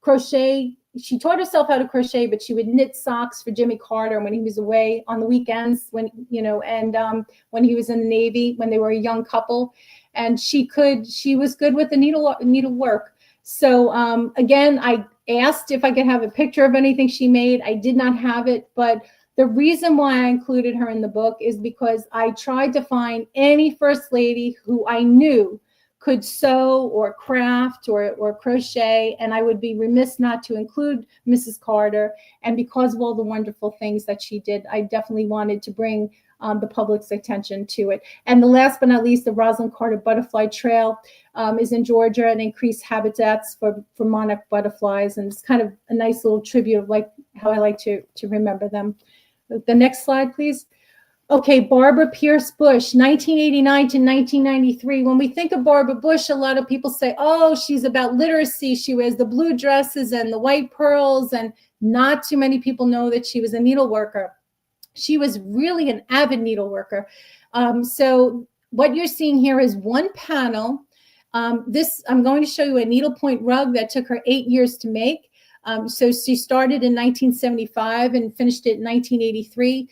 crochet. She taught herself how to crochet, but she would knit socks for Jimmy Carter when he was away on the weekends, when he was in the Navy, when they were a young couple. And she was good with the needlework. So again, I asked if I could have a picture of anything she made. I did not have it, but the reason why I included her in the book is because I tried to find any first lady who I knew could sew or craft or crochet, and I would be remiss not to include Mrs. Carter. And because of all the wonderful things that she did, I definitely wanted to bring the public's attention to it. And the last but not least, the Rosalind Carter Butterfly Trail is in Georgia and increased habitats for monarch butterflies. And it's kind of a nice little tribute of like how I like to remember them. The next slide, please. Okay, Barbara Pierce Bush, 1989 to 1993. When we think of Barbara Bush, a lot of people say, oh, she's about literacy. She wears the blue dresses and the white pearls, and not too many people know that she was a needleworker. She was really an avid needleworker. So what you're seeing here is one panel. I'm going to show you a needlepoint rug that took her 8 years to make. So she started in 1975 and finished it in 1983.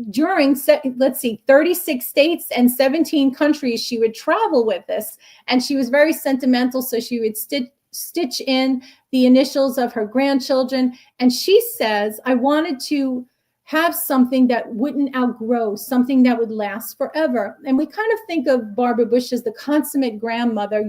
During, 36 states and 17 countries, she would travel with this. And she was very sentimental, so she would stitch in the initials of her grandchildren. And she says, I wanted to have something that wouldn't outgrow, something that would last forever. And we kind of think of Barbara Bush as the consummate grandmother,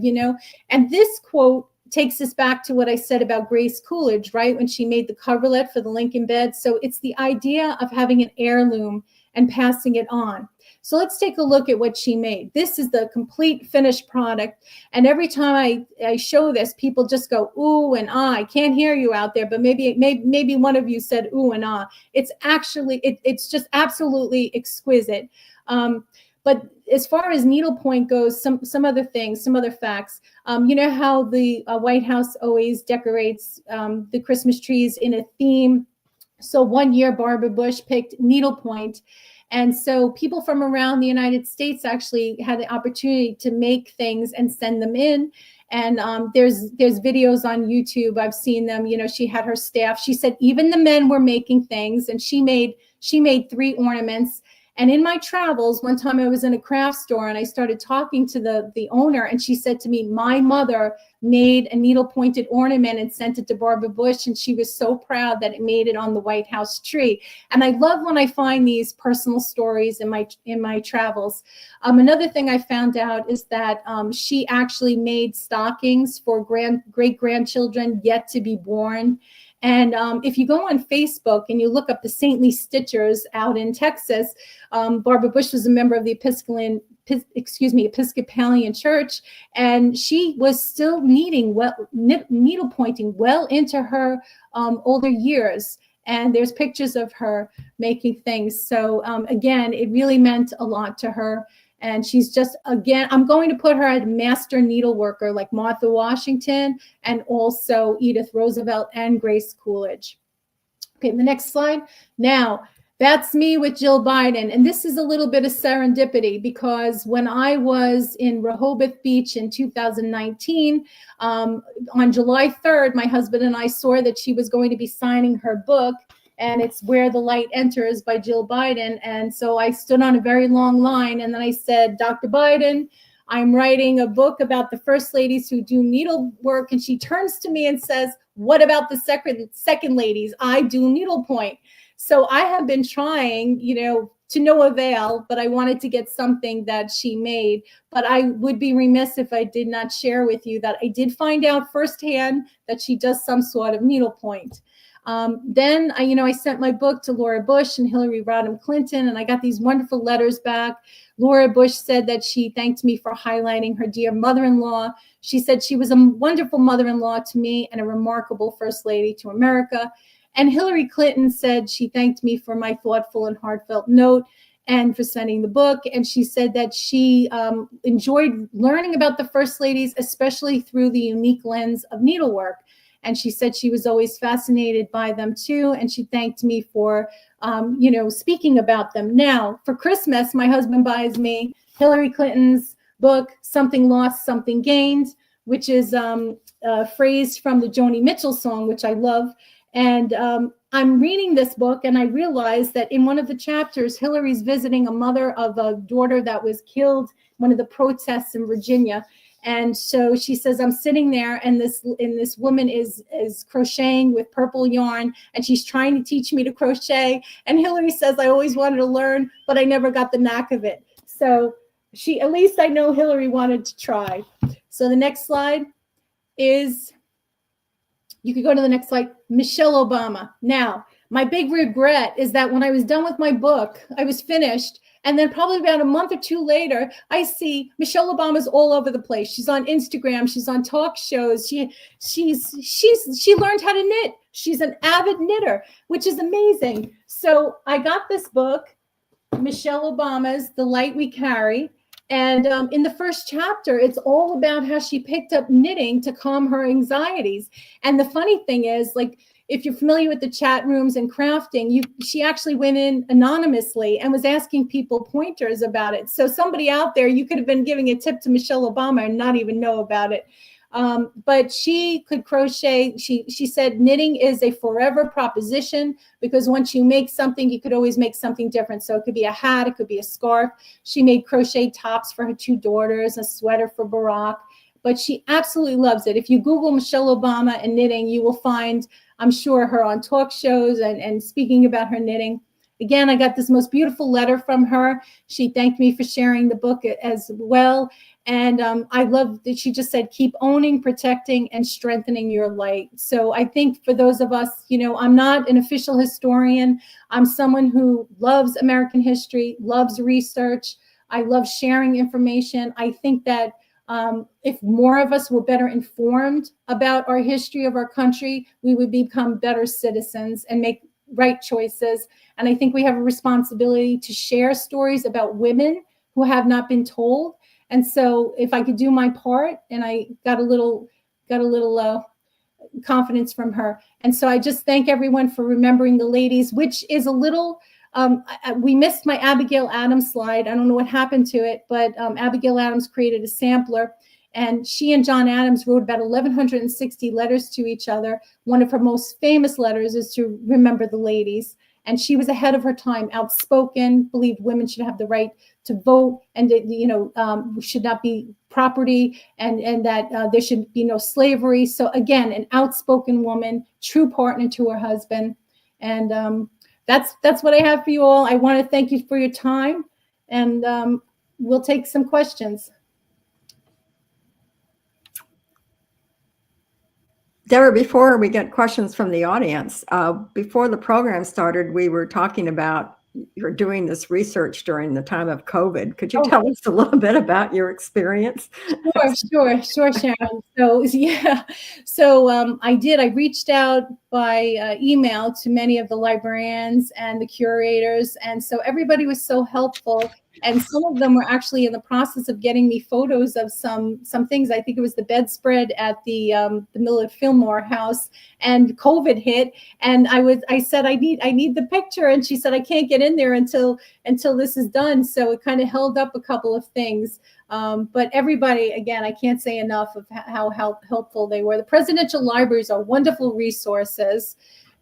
and this quote takes us back to what I said about Grace Coolidge, right? When she made the coverlet for the Lincoln bed. So it's the idea of having an heirloom and passing it on. So let's take a look at what she made. This is the complete finished product. And every time I show this, people just go, ooh and ah. I can't hear you out there, but maybe one of you said ooh and ah. It's actually, it's just absolutely exquisite. But as far as needlepoint goes, some other things, some other facts. You know how the White House always decorates the Christmas trees in a theme. So one year, Barbara Bush picked needlepoint. And so people from around the United States actually had the opportunity to make things and send them in. And there's videos on YouTube. I've seen them. She had her staff. She said even the men were making things, and she made 3 ornaments. And in my travels, one time I was in a craft store and I started talking to the owner, and she said to me, my mother made a needle pointed ornament and sent it to Barbara Bush, and she was so proud that it made it on the White House tree. And I love when I find these personal stories in my travels. Another thing I found out is that she actually made stockings for great-grandchildren yet to be born. And if you go on Facebook and you look up the Saintly Stitchers out in Texas, Barbara Bush was a member of the Episcopalian Church, and she was still needle pointing well into her older years. And there's pictures of her making things. So again, it really meant a lot to her. And she's just, again, I'm going to put her as a master needleworker like Martha Washington and also Edith Roosevelt and Grace Coolidge. Okay, the next slide. Now, that's me with Jill Biden. And this is a little bit of serendipity because when I was in Rehoboth Beach in 2019, on July 3rd, my husband and I saw that she was going to be signing her book. And it's Where the Light Enters by Jill Biden. And so I stood on a very long line, and then I said, Dr. Biden, I'm writing a book about the first ladies who do needlework. And she turns to me and says, what about the second ladies? I do needlepoint. So I have been trying, to no avail, but I wanted to get something that she made. But I would be remiss if I did not share with you that I did find out firsthand that she does some sort of needlepoint. Then I sent my book to Laura Bush and Hillary Rodham Clinton, and I got these wonderful letters back. Laura Bush said that she thanked me for highlighting her dear mother-in-law. She said she was a wonderful mother-in-law to me and a remarkable first lady to America. And Hillary Clinton said she thanked me for my thoughtful and heartfelt note and for sending the book. And she said that she enjoyed learning about the first ladies, especially through the unique lens of needlework. And she said she was always fascinated by them too. And she thanked me for, speaking about them. Now, for Christmas, my husband buys me Hillary Clinton's book, Something Lost, Something Gained, which is a phrase from the Joni Mitchell song, which I love. And I'm reading this book, and I realized that in one of the chapters, Hillary's visiting a mother of a daughter that was killed in one of the protests in Virginia. And so she says, I'm sitting there, and this woman is crocheting with purple yarn, and she's trying to teach me to crochet. And Hillary says, I always wanted to learn, but I never got the knack of it. So at least I know Hillary wanted to try. So the next slide is, you could go to the next slide, Michelle Obama. Now, my big regret is that when I was done with my book, I was finished. And then probably about a month or two later, I see Michelle Obama's all over the place. She's on Instagram. She's on talk shows. She learned how to knit. She's an avid knitter, which is amazing. So I got this book, Michelle Obama's The Light We Carry. And in the first chapter, it's all about how she picked up knitting to calm her anxieties. And the funny thing is, like, if you're familiar with the chat rooms and crafting, she actually went in anonymously and was asking people pointers about it. So somebody out there, you could have been giving a tip to Michelle Obama and not even know about it. But she could crochet. She said knitting is a forever proposition, because once you make something, you could always make something different. So it could be a hat, it could be a scarf. She made crochet tops for her two daughters, a sweater for Barack. But she absolutely loves it. If you Google Michelle Obama and knitting, you will find, I'm sure, her on talk shows and speaking about her knitting. Again, I got this most beautiful letter from her. She thanked me for sharing the book as well. And I love that she just said, keep owning, protecting, and strengthening your light. So I think for those of us, I'm not an official historian. I'm someone who loves American history, loves research. I love sharing information. I think that if more of us were better informed about our history of our country, we would become better citizens and make right choices. And I think we have a responsibility to share stories about women who have not been told. And so if I could do my part, and I got a little confidence from her. And so I just thank everyone for remembering the ladies, which is a little, we missed my Abigail Adams slide. I don't know what happened to it, but Abigail Adams created a sampler, and she and John Adams wrote about 1,160 letters to each other. One of her most famous letters is to remember the ladies. And she was ahead of her time, outspoken, believed women should have the right to vote, and should not be property, and that there should be no slavery. So again, an outspoken woman, true partner to her husband. And that's what I have for you all. I want to thank you for your time, and we'll take some questions. Debra, before we get questions from the audience, before the program started, we were talking about you're doing this research during the time of COVID. Could you tell us a little bit about your experience? Sure, Sharon. So yeah, so I reached out by email to many of the librarians and the curators, and so everybody was so helpful. And some of them were actually in the process of getting me photos of some things. I think it was the bedspread at the Millard Fillmore house, and COVID hit. And I said, I need the picture. And she said, I can't get in there until this is done. So it kind of held up a couple of things. But everybody, again, I can't say enough of how helpful they were. The presidential libraries are wonderful resources.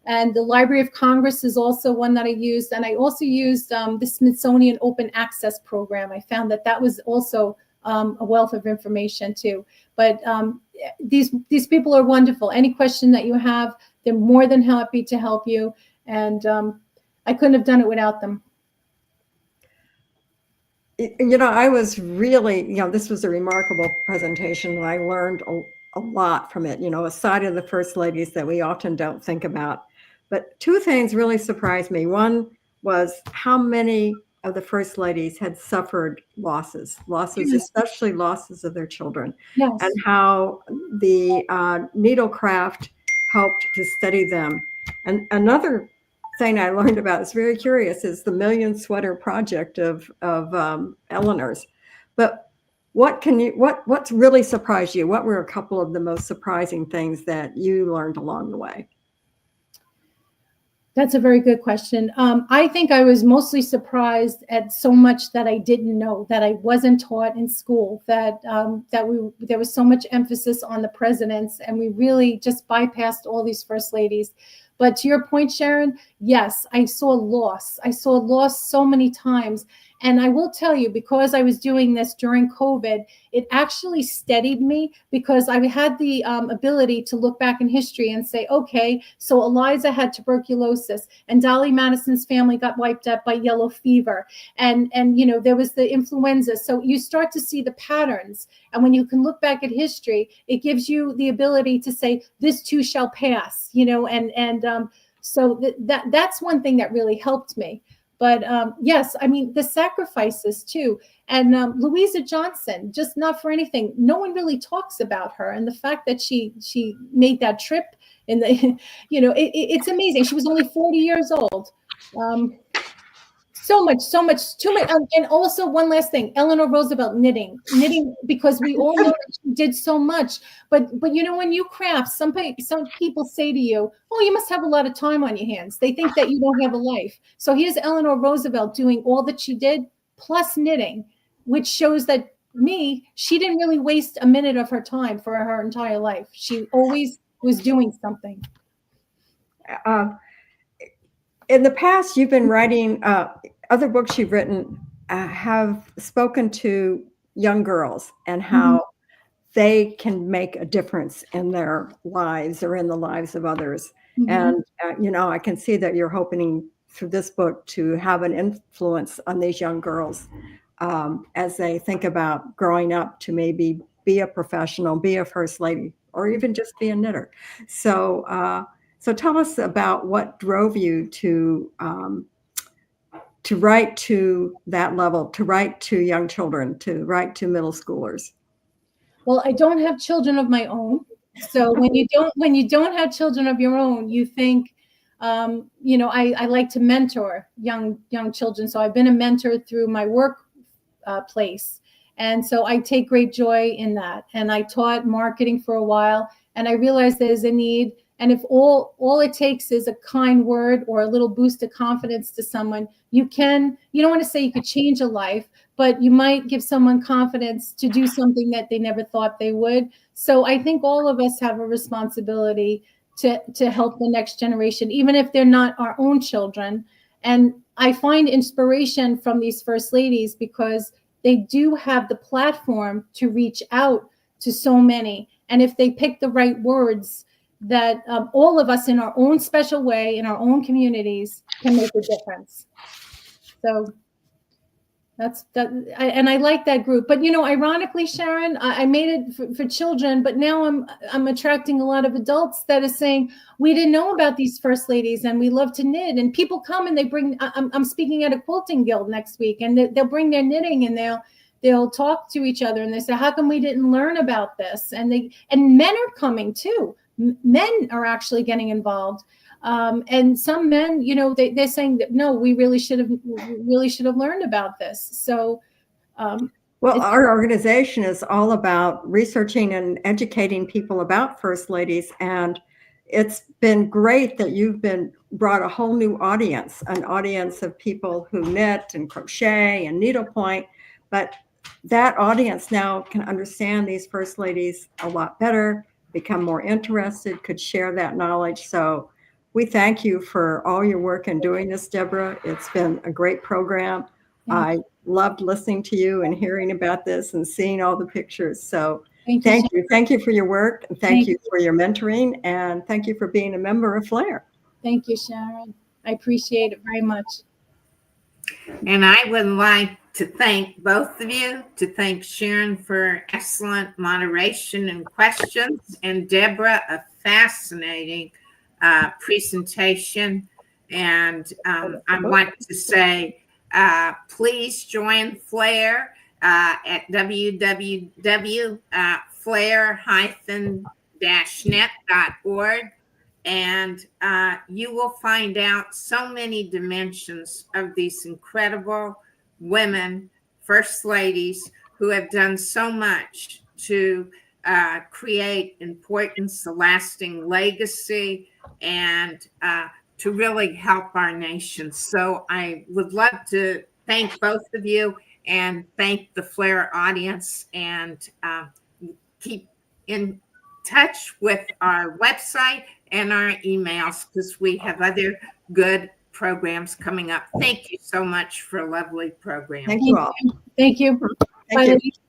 And the Library of Congress is also one that I used. And I also used the Smithsonian Open Access Program. I found that was also a wealth of information too. But these people are wonderful. Any question that you have, they're more than happy to help you. And I couldn't have done it without them. I was really, this was a remarkable presentation. I learned a lot from it, a side of the first ladies that we often don't think about. But two things really surprised me. One was how many of the first ladies had suffered losses, especially losses of their children, Yes. and how the needlecraft helped to steady them. And another thing I learned about is very curious is the Million Sweater Project of Eleanor's. But what's really surprised you? What were a couple of the most surprising things that you learned along the way? That's a very good question. I think I was mostly surprised at so much that I didn't know, that I wasn't taught in school, that there was so much emphasis on the presidents, and we really just bypassed all these first ladies. But to your point, Sharon, yes, I saw loss. I saw loss so many times. And I will tell you, because I was doing this during COVID, it actually steadied me, because I had the ability to look back in history and say, okay, so Eliza had tuberculosis, and Dolly Madison's family got wiped out by yellow fever, and there was the influenza. So you start to see the patterns. And when you can look back at history, it gives you the ability to say, this too shall pass, so that's one thing that really helped me. But yes, I mean, the sacrifices too. And Louisa Johnson, just not for anything, no one really talks about her. And the fact that she made that trip in the, it's amazing. She was only 40 years old. So much, too much. And also one last thing, Eleanor Roosevelt knitting, because we all know that she did so much. But when you craft, some people say to you, oh, you must have a lot of time on your hands. They think that you don't have a life. So here's Eleanor Roosevelt doing all that she did, plus knitting, which shows that she didn't really waste a minute of her time for her entire life. She always was doing something. In the past, you've been writing, other books you've written have spoken to young girls and how they can make a difference in their lives or in the lives of others. And, I can see that you're hoping through this book to have an influence on these young girls as they think about growing up to maybe be a professional, be a first lady, or even just be a knitter. So tell us about what drove you to write to that level, to write to young children, to write to middle schoolers. Well, I don't have children of my own. So when you don't have children of your own, you think, I like to mentor young children. So I've been a mentor through my work place. And so I take great joy in that. And I taught marketing for a while, and I realized there's a need. And if all it takes is a kind word or a little boost of confidence to someone, you don't want to say you could change a life, but you might give someone confidence to do something that they never thought they would. So I think all of us have a responsibility to help the next generation, even if they're not our own children. And I find inspiration from these first ladies because they do have the platform to reach out to so many. And if they pick the right words, that all of us in our own special way, in our own communities, can make a difference. So that's that. And I like that group. But, ironically, Sharon, I made it for children, but now I'm attracting a lot of adults that are saying, we didn't know about these first ladies and we love to knit. And people come and they bring, I'm speaking at a quilting guild next week, and they'll bring their knitting and they'll talk to each other and they say, how come we didn't learn about this? And men are coming too. Men are actually getting involved. And some men, they're saying that, no, we really should have learned about this. So, well, our organization is all about researching and educating people about first ladies. And it's been great that you've brought a whole new audience, an audience of people who knit and crochet and needlepoint. But that audience now can understand these first ladies a lot better, become more interested, could share that knowledge. So we thank you for all your work in doing this, Debra. It's been a great program. I loved listening to you and hearing about this and seeing all the pictures. So Thank you. thank Sharon. you. Thank you for your work. And Thank thank you for your mentoring. And thank you for being a member of Flair. Thank you, Sharon. I appreciate it very much. And I would like to thank both of you, to thank Sharon for excellent moderation and questions, and Debra, a fascinating presentation. And I want to say, please join Flair at www.flair-net.org. And you will find out so many dimensions of these incredible women, first ladies, who have done so much to create importance, a lasting legacy, and to really help our nation. So I would love to thank both of you and thank the Flair audience, and keep in touch with our website and our emails, because we have other good programs coming up. Thank you so much for a lovely program. Thank you all. Thank you. Thank you. Bye.